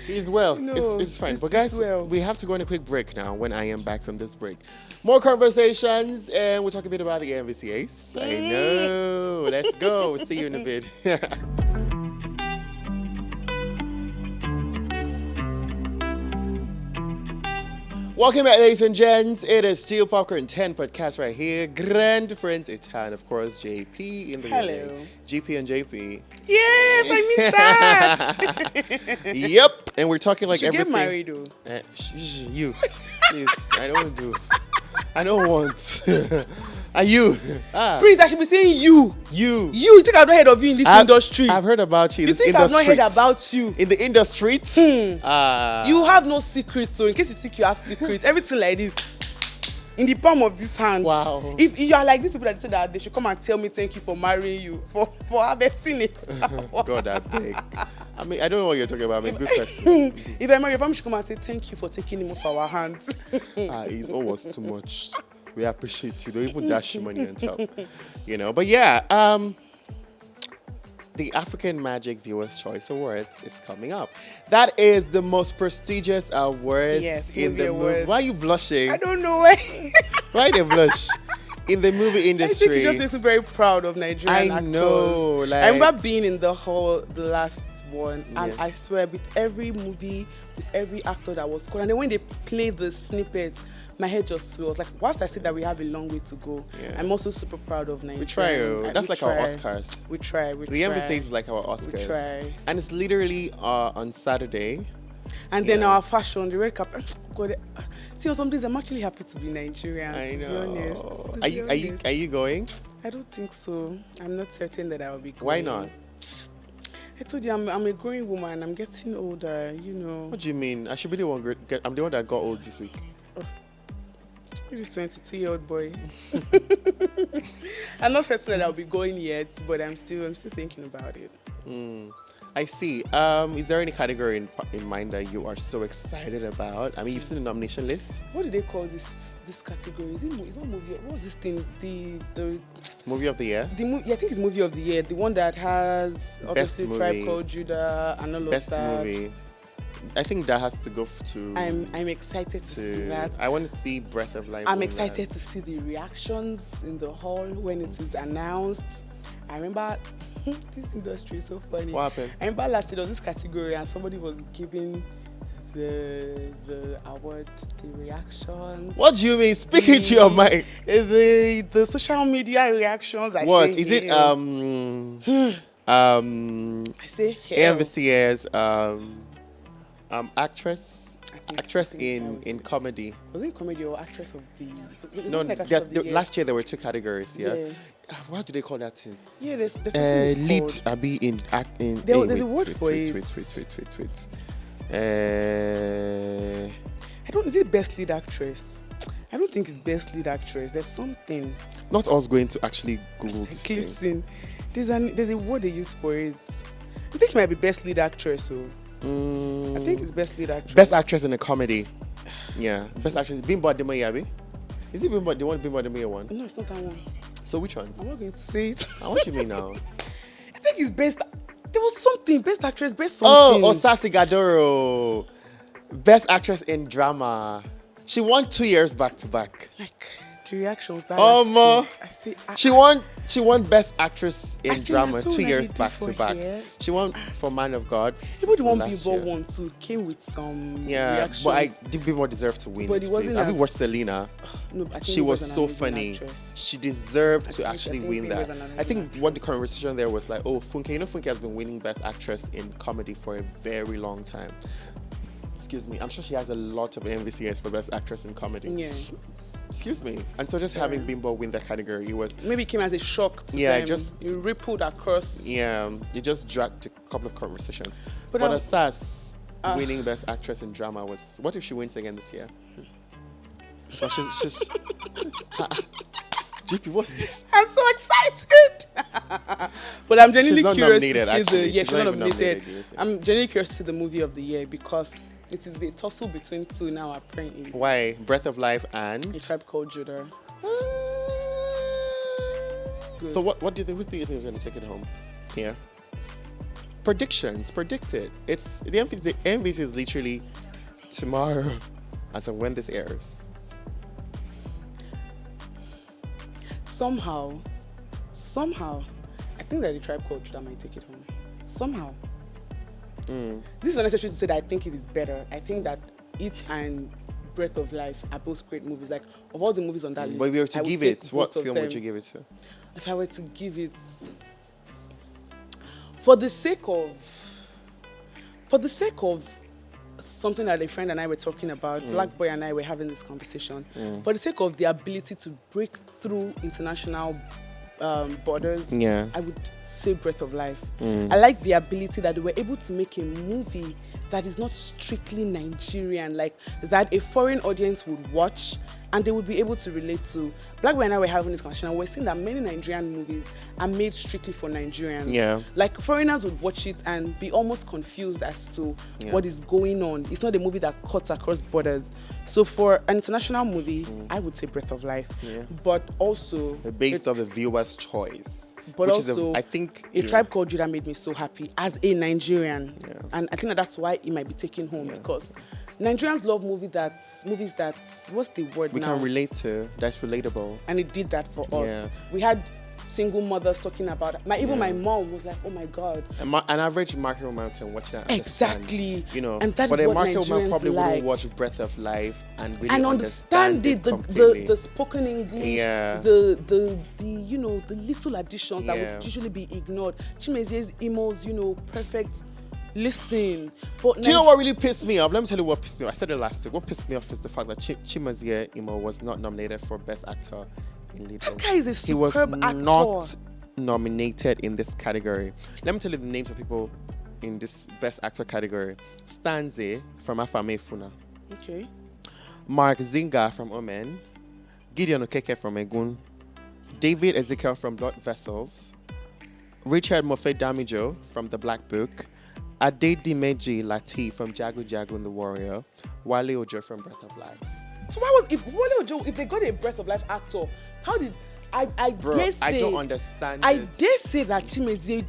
He's well. It's fine. But guys, we have to go on a quick break now when I am back from this break. More conversations, and we'll talk a bit about the AMVCAs. I know. Let's go. See you in a bit. Welcome back, ladies and gents. It is still Popcorn 10 podcast right here. Grandprince and of course, Jaypee in the Hello. GP and Jaypee. Yes, I missed that. Yep. And we're talking like everything. Get married though. You. Please. I don't want. Are you? Please, I should be saying you. You think I've not heard of you in this industry? I've heard about you. You think I've not heard about you? In the industry? You have no secrets, so in case you think you have secrets, everything like this. In the palm of this hand. Wow. If you are like these people that say that they should come and tell me thank you for marrying you, for harvesting it. God, I beg. I mean, I don't know what you're talking about. I'm a good person. If I marry, your family should come and say thank you for taking him off our hands. It's almost too much. We appreciate you. Don't even dash your money on top. But yeah, the African Magic Viewers' Choice Awards is coming up. That is the most prestigious awards in the movie. Why are you blushing? I don't know why. Why they blush? In the movie industry. I think it just makes me very proud of Nigerian actors. I know. I remember being in the last one, and I swear, with every movie, with every actor that was called, and then when they play the snippets, my head just swells. Like, whilst I say that we have a long way to go, I'm also super proud of Nigeria. We try. That's like our Oscars. We try. The AMVCA is like our Oscars. We try. And it's literally on Saturday. And then our fashion, the red carpet. God, see, on some days I'm actually happy to be Nigerian. I know. To be honest. Are you going? I don't think so. I'm not certain that I will be going. Why not? I told you I'm a growing woman. I'm getting older. What do you mean? I should be the one. I'm the one that got old this week. This 22-year-old boy. I'm not certain that I'll be going yet, but I'm still thinking about it. I see. Is there any category in mind that you are so excited about? I mean, you've seen the nomination list. What do they call this category? It's not movie. What's this thing? The movie of the year. I think it's movie of the year. The one that has obviously Tribe Called Judah and all of that. Best movie. I think that has to go to. I'm excited to see that. I want to see Breath of Life. I'm excited to see the reactions in the hall when it is announced. I remember this industry is so funny. What happened? I remember last year there was this category and somebody was giving the award, the reactions. What do you mean? Speak into your mic. The social media reactions. What is it? I say AMVCA's actress in comedy. Was it comedy or actress of the? No, last year there were two categories. Yeah. What do they call that thing? Yeah, there's lead. There's a word for it. Wait. I don't. Is it best lead actress? I don't think it's best lead actress. There's something. Not us going to actually Google this thing. Listen, there's a word they use for it. I think she might be best lead actress. So I think it's best lead actress. Best actress in a comedy. Yeah, best actress. Bimbo Ademoye, Abi? Is it Bimbo? The one Bimbo Ademoye one? No, it's not that one. So which one? I'm not going to say it. What you mean now? I think it's best. There was something. Best actress. Best something. Oh, Osasi Gadoro. Best actress in drama. She won 2 years back to back. Like the reactions. That Ma. I say. She won best actress in drama 2 years back to back. She won for Man of God. Even the one Bimbo won too came with some reactions. But I did Bimbo deserve to win. But it wasn't. Have you watched Selena? No, I think she was so funny. Actress. She deserved to actually win that. I think what the conversation there was like, oh, Funke, Funke has been winning best actress in comedy for a very long time. Excuse me. I'm sure she has a lot of AMVCAs for best actress in comedy. Yeah. Excuse me. And so just having Bimbo win that category, it was... Maybe it came as a shock to them. It rippled across... Yeah, it just dragged a couple of conversations. But Asas winning best actress in drama was... What if she wins again this year? Well, she's Jaypee, what's this? I'm so excited! But I'm genuinely curious to see she's not nominated. I'm genuinely curious to see the movie of the year because it is the tussle between two now apparently. Why? Breath of Life and? A Tribe Called Judah. So what do you think? Who do you think is going to take it home? Yeah. Predictions. Predict it. It's the MVC is literally tomorrow, as of when this airs. Somehow, I think that the Tribe Called Judah might take it home. Somehow. This is not necessary to say that I think it is better. I think that it and Breath of Life are both great movies. Like, of all the movies on that list, but if you were to give it, what film would you give it to? If I were to give it, for the sake of something that a friend and I were talking about, Black Boy and I were having this conversation, for the sake of the ability to break through international borders, I would say Breath of Life. I like the ability that they were able to make a movie that is not strictly Nigerian, like that a foreign audience would watch and they would be able to relate to. Black Boy and I were having this conversation and we're seeing that many Nigerian movies are made strictly for Nigerians. Yeah. Like foreigners would watch it and be almost confused as to what is going on. It's not a movie that cuts across borders. So for an international movie, I would say Breath of Life. Yeah. But also... based on the viewer's choice. But also, I think A Tribe Called Judah made me so happy as a Nigerian. Yeah. And I think that's why it might be taken home because Nigerians love movies that, what's the word we can relate to, that's relatable. And it did that for us. Yeah. We had single mothers talking about it. My mom was like, oh my God. An average market woman can watch that. Exactly. You know, and that but is a what market Nigerians woman probably like. wouldn't watch Breath of Life and really understand it, the spoken English, the you know, the little additions that would usually be ignored. Chimezie's emos, perfect. Listen, but do you know what really pissed me off? Let me tell you what pissed me off. I said it last week. What pissed me off is the fact that Chimezie Imo was not nominated for Best Actor in Lead Role. That guy is a superb actor. He was not nominated in this category. Let me tell you the names of people in this Best Actor category. Stanze from Afame Funa. Okay. Mark Zinga from Omen. Gideon Okeke from Egun. David Ezekiel from Blood Vessels. Richard Mofe Damijo from The Black Book. Adedimeji Lateef from Jagu Jagu and the Warrior. Wale Ojo from Breath of Life. So why was if Wale Ojo, if they got a Breath of Life actor, how did I dare say I don't understand I dare say that Chimezie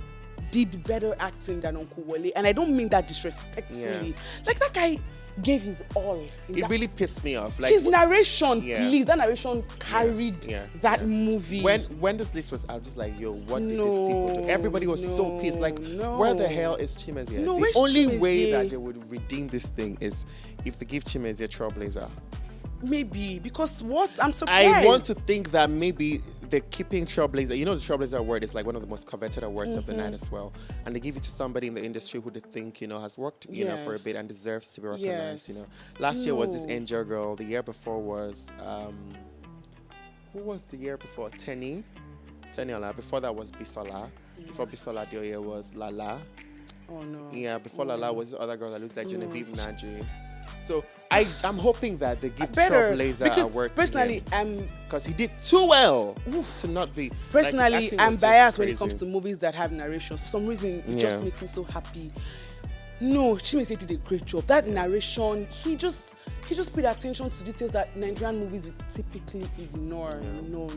did better acting than Uncle Wale, and I don't mean that disrespectfully. Like that guy gave his all. It really pissed me off. Like his narration, please. That narration carried that movie. When this list was out, just like, yo, what did these people do? Everybody was so pissed. Like, where the hell is Chimezie? The only way that they would redeem this thing is if they give Chimezie a Trailblazer. Maybe, because what? I'm surprised. I want to think that maybe they're keeping Trailblazer. You know, the Trailblazer award is like one of the most coveted awards of the night as well. And they give it to somebody in the industry who they think, has worked, for a bit and deserves to be recognized, Last year was this Angel Girl. The year before was, who was the year before? Teniola. Before that was Bisola. Before Bisola, the year was Lala. Oh, no. Yeah, before Lala was the other girl that looks like Genevieve Naji. So I'm hoping that they give better Trailblazer because award personally, because he did too well to not be. Personally, I'm biased when it comes to movies that have narrations. For some reason, it just makes me so happy. No, Chimezie did a great job. That narration, he just paid attention to details that Nigerian movies would typically ignore. No.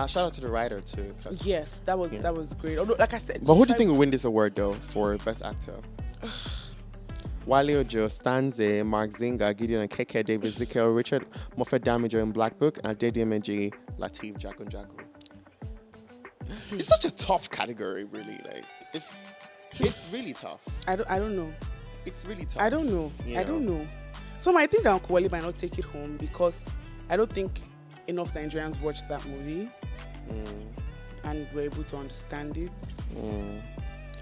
Shout out to the writer too. Yes, that was great. Although, like I said, but who do you think will win this award though for best actor? Wale Ojo, Stanze, Mark Zinga, Gideon and Keke, David Zickel, Richard Moffat Damager in Black Book, and Adedimeji, Lateef Jagun Jagun. It's such a tough category, really. Like it's really tough. I don't know. It's really tough. I don't know. I don't know. So I think that Uncle Wale might not take it home because I don't think enough Nigerians watched that movie and were able to understand it.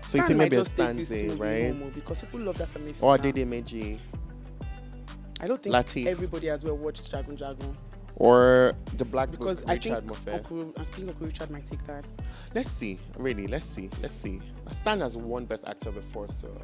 So you think maybe a Stanze, right? Because people love that family. Or Adedimeji. I don't think Lateef. Everybody as well watched Jagun Jagun. Or the Black because Book, Richard Moffat. I think Uncle Richard might take that. Let's see. Stan has won Best Actor before, so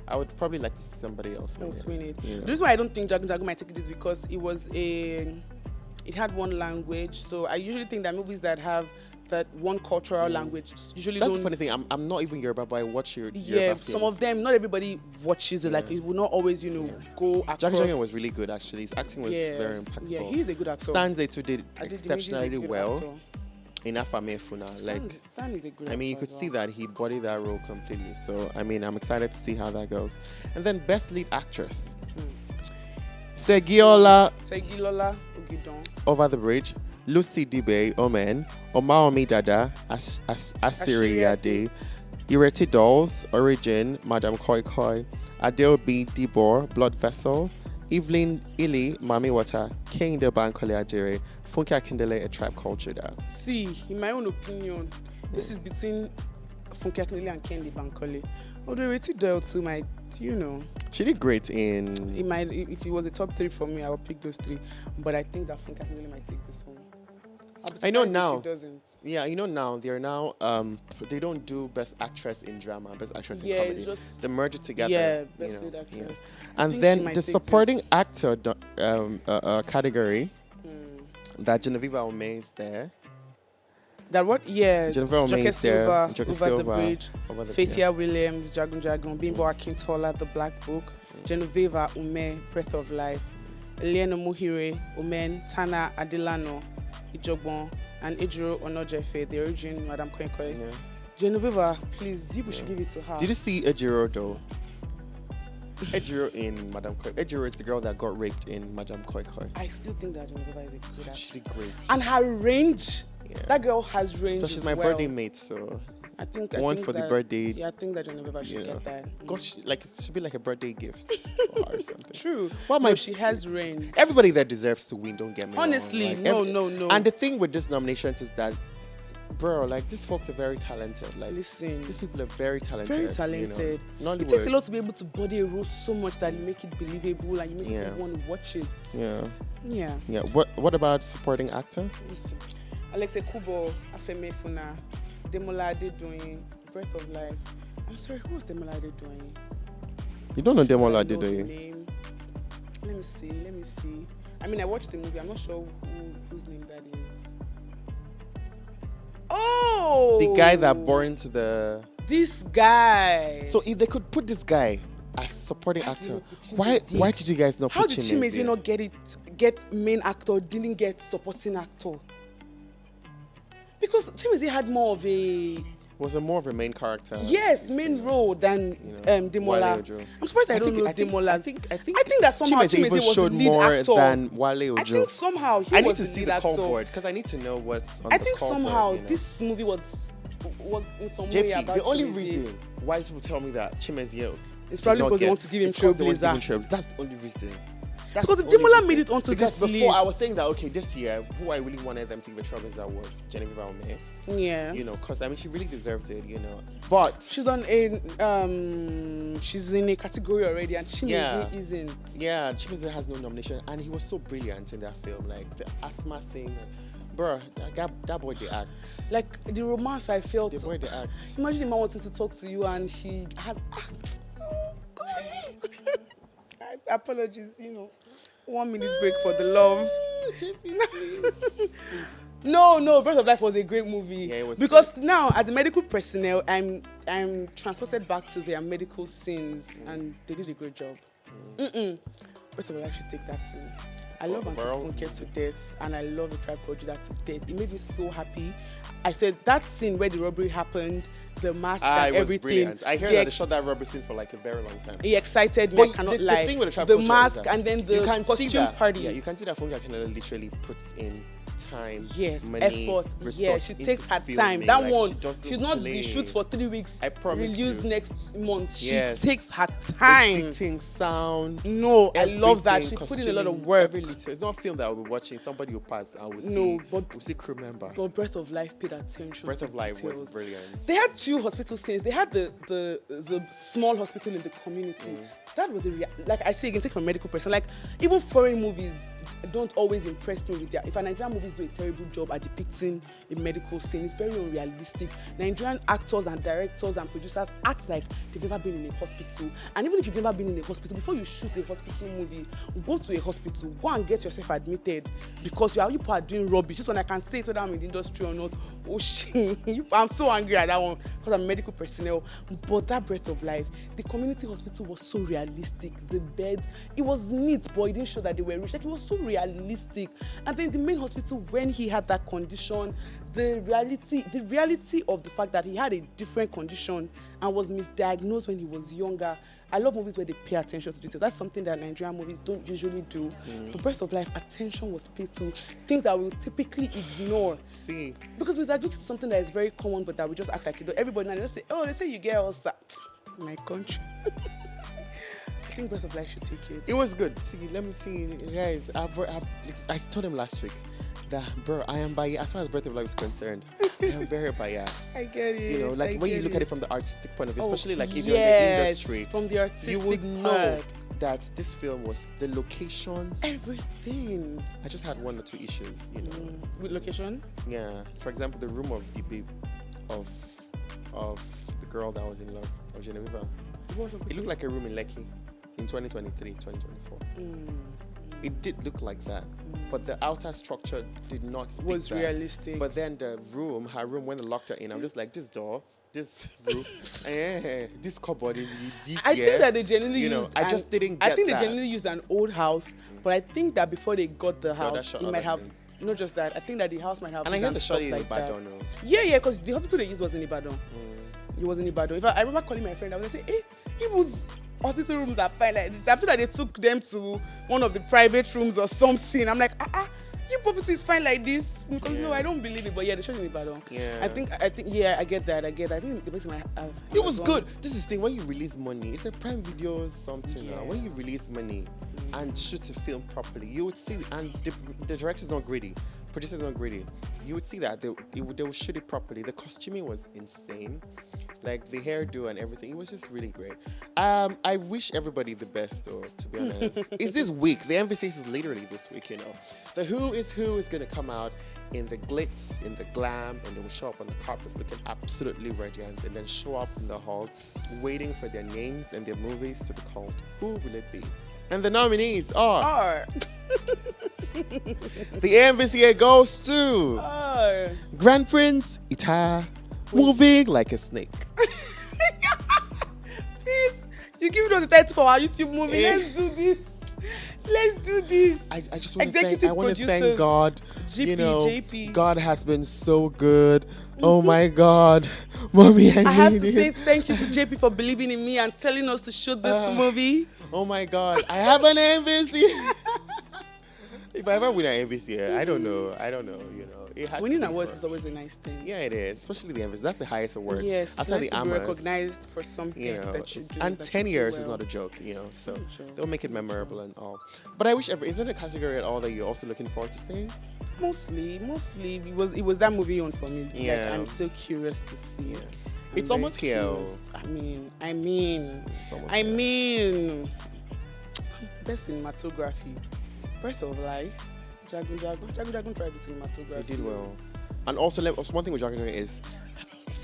I would probably like to see somebody else win it. Yeah. The reason why I don't think Jagun Jagun might take it is because it had one language. So I usually think that movies that have that one cultural language usually That's don't. the funny thing. I'm not even Yoruba, but I watch your Yoruba some of them. Not everybody watches it. Like it will not always, go across. Jagun Jagun was really good actually. His acting was very impactful. Yeah, he's a good actor. Stanze too did exceptionally well in Afame Funa. Stan is a good actor. I mean, you could see that he bodied that role completely. So I mean, I'm excited to see how that goes. And then Best Lead Actress, Segilola Ogidon, Over the Bridge, Lucy Dibe Omen, Omaomi Dada, Asiriade, Ireti Dolls, Origin, Madam Koi Koi, Adele B. Dibor, Blood Vessel, Evelyn Ili, Mami Wata, King de Bankole Adire, Funke Akindele, A Tribe Called Judah. See, in my own opinion, this is between Funke Akindele and King de Bankole. Although Ireti Dolls too might, She did great in... If it was a top 3 for me, I would pick those 3. But I think that Funke Akindele might take this one. I know now. She doesn't. Yeah, now they're now they don't do Best Actress in drama, Best Actress in comedy. They merge it together. Yeah, Best Lead Actress. Yeah. And then the supporting actor category, that Genevieve Omeh is there. That what? Yeah. Genevieve Omeh is there. Over the Bridge. Faithia Williams, Jagun Jagun, Bimbo Akintola, The Black Book, Genevieve Omeh, Breath of Life, Elena Muhire, Omen, Tana Adelano, Ijogbon, and Ejiro Onojefe, the origin, Madam Kwenkwe. Yeah. Genevieve, please, you should give it to her. Did you see Ejiro though? Ejiro in Madam Koi. Ejiro is the girl that got raped in Madam Koi Koi. I still think that Genevieve is a good actress. She did great. And her range, that girl has range. So she's my birthday mate, so I think the birthday. Yeah, I think that Genevieve should get that. Gosh, it should be like a birthday gift for her or something. True. She has range. Everybody that deserves to win, don't get me honestly, wrong. No. And the thing with these nominations is that, bro, these folks are very talented. Listen, these people are very talented. Very talented. Nollywood. It takes a lot to be able to body a role so much that you make it believable and you make people want to watch it. Yeah. What about supporting actor? Alexe Kubo, Afeme Funa, Demola Adedoyin, Breath of Life. I'm sorry, who's Demola Adedoyin? You don't know Demola Adedoyin? Let me see. I mean, I watched the movie. I'm not sure whose name that is. Oh! The guy that bore into the... This guy. So if they could put this guy as supporting actor, why did you guys not put him in? How did Chimezie not get main actor, didn't get supporting actor? Because Chimezie had more of a... Was a more of a main character. Yes, main role than Demola. I'm surprised I don't know Demola. I think that somehow Chimezie was showed the lead more actor. than Wale Ojo. I think somehow he was the lead actor. I need to see the call board because I need to know what's on the call board. I think somehow this movie was in some way Jaypee, about the only Chimezie. reason why people tell me that Chimezie it's probably because they want to give him Trailblazer. That's the only reason. Because if Demola made it onto this list. Before I was saying that, okay, this year, who I really wanted them to give a Trailblazer was Genevieve Omeh. Yeah. Because I mean, she really deserves it, But she's on she's in a category already, and Chimezie isn't. Yeah, Chimezie has no nomination, and he was so brilliant in that film, like the asthma thing. Bruh, that boy they act. Like the romance I felt. The boy they act. Imagine the man wanting to talk to you, and he has. Oh gosh. I Apologies, 1 minute break for the love. JP, please. No, Birth of Life was a great movie. Yeah, it was because now, as a medical personnel, I'm transported back to their medical scenes, and they did a great job. Birth of Life should take that scene. I love Antifunke to death, and I love the Tribe Called Judah to death. It made me so happy. I said that scene where the robbery happened, the mask and it was everything. Brilliant. I heard that they shot that robbery scene for like a very long time. It excited me. I cannot lie. The thing with the Tribe The Called mask Judah is and then you the can see costume that, party. Yeah, you can see that Funke Akindele literally puts in time, yes, money, effort. Yeah, she takes her filming. time. That like, one, she's not be shoot for 3 weeks. I promise release you. next month. Yes. She takes her time. Editing, sound. No, I love that. She costuming, put in a lot of work. Every little, it's not a film that I'll be watching. Somebody will pass. I will see. No, but we'll see crew member. But Breath of Life paid attention. Breath to of Life details. was brilliant. They had 2 hospital scenes. They had the small hospital in the community. That was like I say again, take from a medical person. Like even foreign movies don't always impress me with their. If a Nigerian movies do a terrible job at depicting a medical scene, it's very unrealistic. Nigerian actors and directors and producers act like they've never been in a hospital. And even if you've never been in a hospital, before you shoot a hospital movie, go to a hospital, go and get yourself admitted because you people are doing rubbish. This one I can say it whether I'm in the industry or not. Oh shit, I'm so angry at that one because I'm medical personnel. But that Breath of Life, the community hospital was so realistic. The beds, it was neat, but it didn't show that they were rich. Like it was so realistic. And then the main hospital, when he had that condition, the reality of the fact that he had a different condition and was misdiagnosed when he was younger. I love movies where they pay attention to details. That's something that Nigerian movies don't usually do. The Breath of Life, attention was paid to things that we would typically ignore. See, because misdiagnosis is something that is very common, but that we just act like it. Everybody now they say, "Oh, they say you get ulcer." My country. I think Breath of Life should take it. It was good. See, let me see, guys. I told him last week that, bro, I am biased as far as Breath of Life is concerned. I am very biased. I get it. You know, like when you look at it from the artistic point of view, especially like if you're in the industry, from the artistic you would know part. that this film was the locations, everything. I just had 1 or 2 issues, you know. With location? Yeah. For example, the room of the babe of the girl that was in love of Genevieve. It looked like a room in Lekki in 2023, 2024. It did look like that, but the outer structure did not speak was that. realistic. But then her room, when they locked her in, I'm just like, this door, this roof, this cupboard is this. I think that they genuinely used. I just didn't get I think that. they genuinely used an old house, but I think that before they got the house, shot it other might have. things. Not just that. I think that the house might have. And I heard the shot in like Ibadan. No. Yeah, because the hospital they used was in Ibadan. It was in Ibadan. In fact, I remember calling my friend. I was saying, it was hospital rooms that fine like this. After that, they took them to one of the private rooms or something. I'm like, you hospital is fine like this. Because no, I don't believe it. But yeah, they showed in Ibadan. Yeah. I think, yeah, I get that. I think the person might have. It was good. This is the thing, when you release money, it's a Prime Video something now. When you release money and shoot a film properly, you would see, and the director's not greedy, producer's not greedy. You would see that they would shoot it properly. The costuming was insane, like the hairdo and everything. It was just really great. I wish everybody the best, though. To be honest, it's this week. The AMVCA is literally this week. You know, the Who is gonna come out in the glitz, in the glam, and they will show up on the carpets looking absolutely radiant, and then show up in the hall, waiting for their names and their movies to be called. Who will it be? And the nominees are. The AMVCA goes to Grandprince, moving like a snake. Please, you give us the title for our YouTube movie. Let's do this. I just want to thank God. Jaypee. God has been so good. Oh my God, mommy, I have need to it. say thank you to Jaypee for believing in me and telling us to shoot this movie. Oh my God, I have an AMVCA. If I ever win an AMVCA, I don't know. You know, it has. Winning awards is always a nice thing. Yeah, it is, especially the AMVCA. That's the highest award. Yes, after nice the to be AMAs, recognized for something that you do. And 10 years is not a joke, you know. So they'll make it memorable and all. But I wish is there a category at all that you're also looking forward to seeing? Mostly, it was that movie on for me. Yeah, like, I'm so curious to see. Yeah. It's almost here. I mean, best cinematography, Breath of Life, Jagun tried the cinematography. It did well. And also, one thing with Jagun is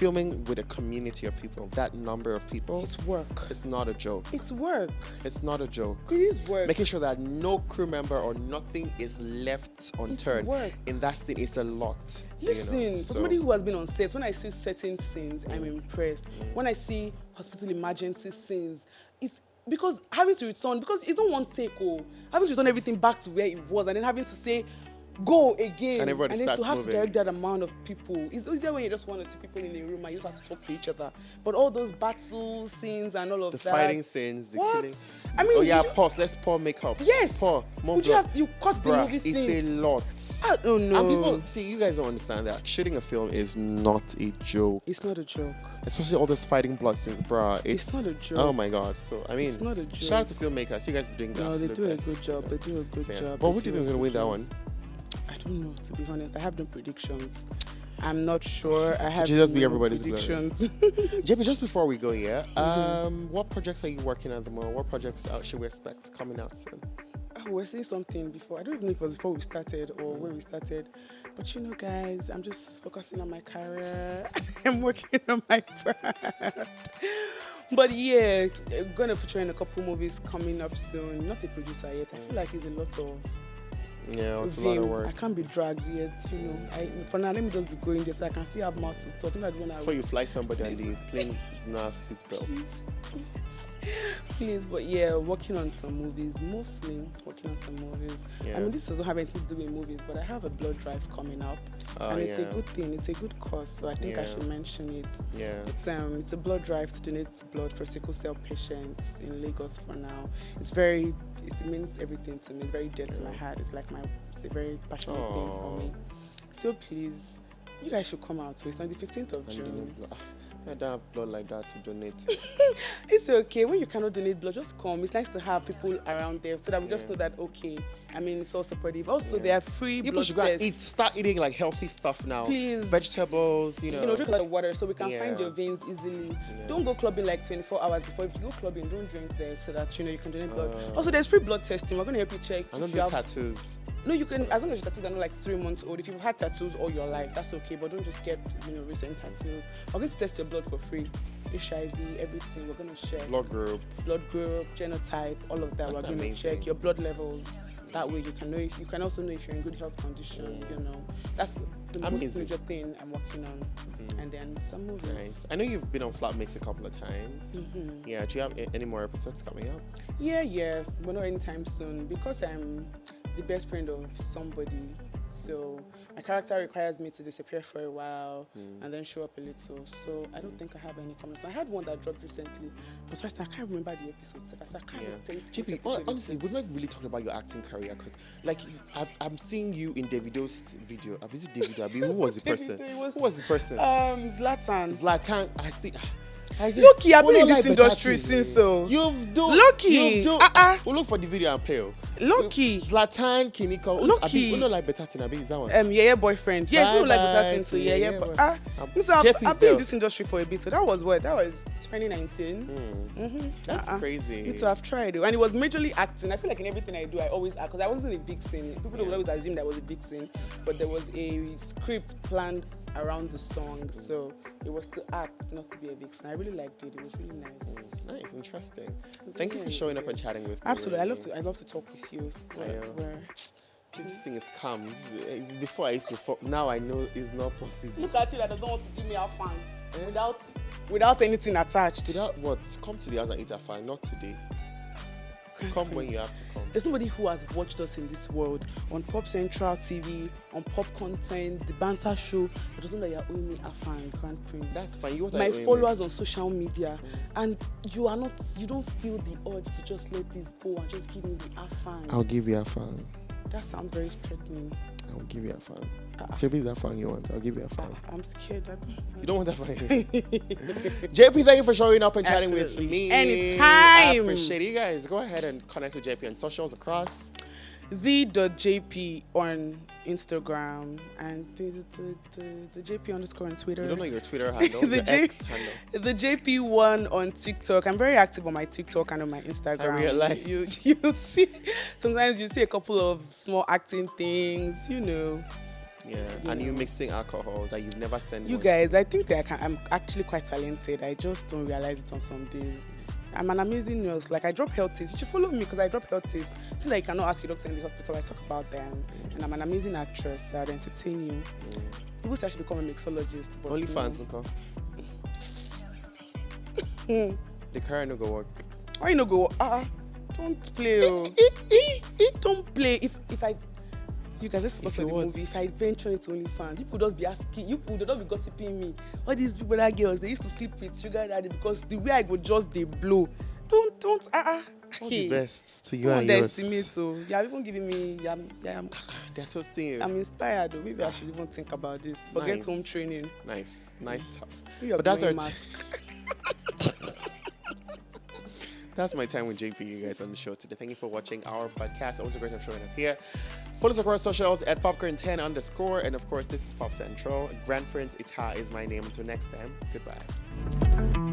filming with a community of people, that number of people, It's work. it's not a joke. It's work. It's not a joke. It is work. Making sure that no crew member or nothing is left unturned work. in that scene is a lot. Listen, for somebody who has been on set, when I see certain scenes, I'm impressed. When I see hospital emergency scenes, it's because having to return, because it's not one take, having to return everything back to where it was and then having to say, go again, And everybody then to starts have moving. to direct that amount of people. It's there when you're just one or two people in a room and you just have to talk to each other. But all those battle scenes and all of the that. fighting scenes, the What? killing. I mean, oh yeah, you- pause. Let's pour makeup. Yes. Pour more Would you blood. have you cut the Bruh, movie it's scene? a lot. I don't know. And people see, you guys don't understand that shooting a film is not a joke. It's not a joke. Especially all this fighting blood scenes, bruh. It's not a joke. Oh my god. So I mean, It's not a joke. shout out to filmmakers. You guys be doing the No, they absolute do a best, good job. you They know. do a good So, yeah. job. Well, They who do you do think is a gonna win good that job. one? I don't know, to be honest. I have no predictions. I'm not sure. I have just be no everybody's glory. predictions. JP, just before we go here, Mm-hmm. what projects are you working on at the moment? What projects should we expect coming out soon? We were saying something before. I don't even know if it was before we started or when we started. But you know, guys, I'm just focusing on my career. I'm working on my brand. But yeah, I'm gonna feature in a couple movies coming up soon. Not a producer yet. I feel like it's a lot of Yeah, it's a lot of vim. work. I can't be dragged yet, you know. For now, let me just be going there so I can still have mouth to talk. Not when I Before you fly somebody and the plane do not have seatbelt. Please, but yeah, working on some movies, mostly working on some movies. Yeah. I mean, this doesn't have anything to do with movies, but I have a blood drive coming up, and it's a yeah. good thing. It's a good cause, so I think I Yeah. should mention it. Yeah. It's a blood drive to donate blood for sickle cell patients in Lagos for now. It means everything to me. It's very dear to my heart. It's a very passionate thing for me. So please, you guys should come out. So it's on the 15th of And June. donate blood. I don't have blood like that to donate. It's okay. When you cannot donate blood, just come. It's nice to have people around there so that we just Yeah. know that, okay, I mean, it's all supportive. Also, Yeah. there are free People blood should go and tests. start eating like healthy stuff now. Please. Vegetables, you know. Drink a lot of water so we can Yeah. find your veins easily. Yeah. Don't go clubbing like 24 hours before. If you go clubbing, don't drink there so that, you can donate blood. Uh. Also, there's free blood testing. We're going to help you check. I don't if do you have- tattoos. No, you can, as long as your tattoos are not like 3 months old. If you've had tattoos all your life, that's okay. But don't just get, recent tattoos. We're going to test your blood for free. HIV, everything. We're going to share. Blood group. Blood group, genotype, all of that. That's We're going to amazing. check your blood levels. That way you can know if you can also know if you're in good health condition. That's the most Amazing. major thing I'm working on. And then some movies. Nice. I know you've been on Flatmix a couple of times. Yeah. Do you have any more episodes coming up? Yeah, but not anytime soon because I'm the best friend of somebody. So my character requires me to disappear for a while and then show up a little. So I don't think I have any comments. I had one that dropped recently, but first I can't remember the episodes. I can't tell you JP, which episode honestly, it is. we've not really talked about your acting career because, like, I'm seeing you in Davido's video. Is it Davido? Who was the person? Davido, Who was the person? Zlatan. Zlatan. I see. Look, I've been in Olo this like industry Betati. since so. You've done. Loki. You've done. We'll look for the video and play. Loki. Zlatan, Kiniko. Loki. Olo like Betati. Is that one? Yeah, boyfriend. Yes, no, like Bye that bye into to yeah. yeah, But boy. so I've Jaypee's been there. in this industry for a bit. So that was 2019. That's crazy. Me too, I've tried it. And it was majorly acting. I feel like in everything I do, I always act because I wasn't a vixen. People would always assume that I was a vixen, but there was a script planned around the song, so it was to act, not to be a vixen. I really liked it. It was really nice. Nice, interesting. Thank you for showing up and chatting with me. Absolutely, I love to talk with you. I know. This thing is calm. Before I used to, now I know it's not possible. Look at you that doesn't want to give me a fan without anything attached. Without what? Come to the house and eat a fan. Not today. Come when you have to come. There's nobody who has watched us in this world on Pop Central TV, on Pop Content, the Banter Show. That doesn't know that you're owing me a fan, Grandprince. That's fine. You My followers on social media, and you don't feel the urge to just let this go and just give me the a fan. I'll give you a fan. That sounds very threatening. I'll give you a fan. JP is that fan you want. I'll give you a fan. I'm scared. You don't want that fan. JP, thank you for showing up and chatting with Absolutely. me. Anytime. I appreciate it. You guys go ahead and connect with JP on socials across. The.jp on Instagram and the JP underscore on Twitter. You don't know your Twitter handle, The your J- X handle. The JP1 on TikTok. I'm very active on my TikTok and on my Instagram. I realized. You see, sometimes you see a couple of small acting things, Yeah, and you mixing alcohol that you've never sent. You guys, I think that I'm actually quite talented. I just don't realize it on some days. I'm an amazing nurse. Like, I drop health tips. You should follow me because I drop health tips. Things that you cannot ask your doctor in the hospital, I talk about them. And I'm an amazing actress. So I'd entertain you. People say I should become a mixologist. But Only fans, okay? The car no go work. Why you no go? Don't play. Don't play. If I, you guys, let's focus on the movie. If I venture into OnlyFans, people just be asking. You people, they don't be gossiping me. All these people, that girls, they used to sleep with sugar daddy because the way I go just they blow. Don't. All the best to you and yours. So you have even giving me. They're toasting you. I'm inspired. Though. Maybe I should even think about this. Forget home training. Nice stuff. But that's our That's my time with JP, you guys, on the show today. Thank you for watching our podcast. Always a great time showing up here. Follow us across socials at popcorn10_. And of course, this is Pop Central. Grandprince, Ita is my name. Until next time, goodbye.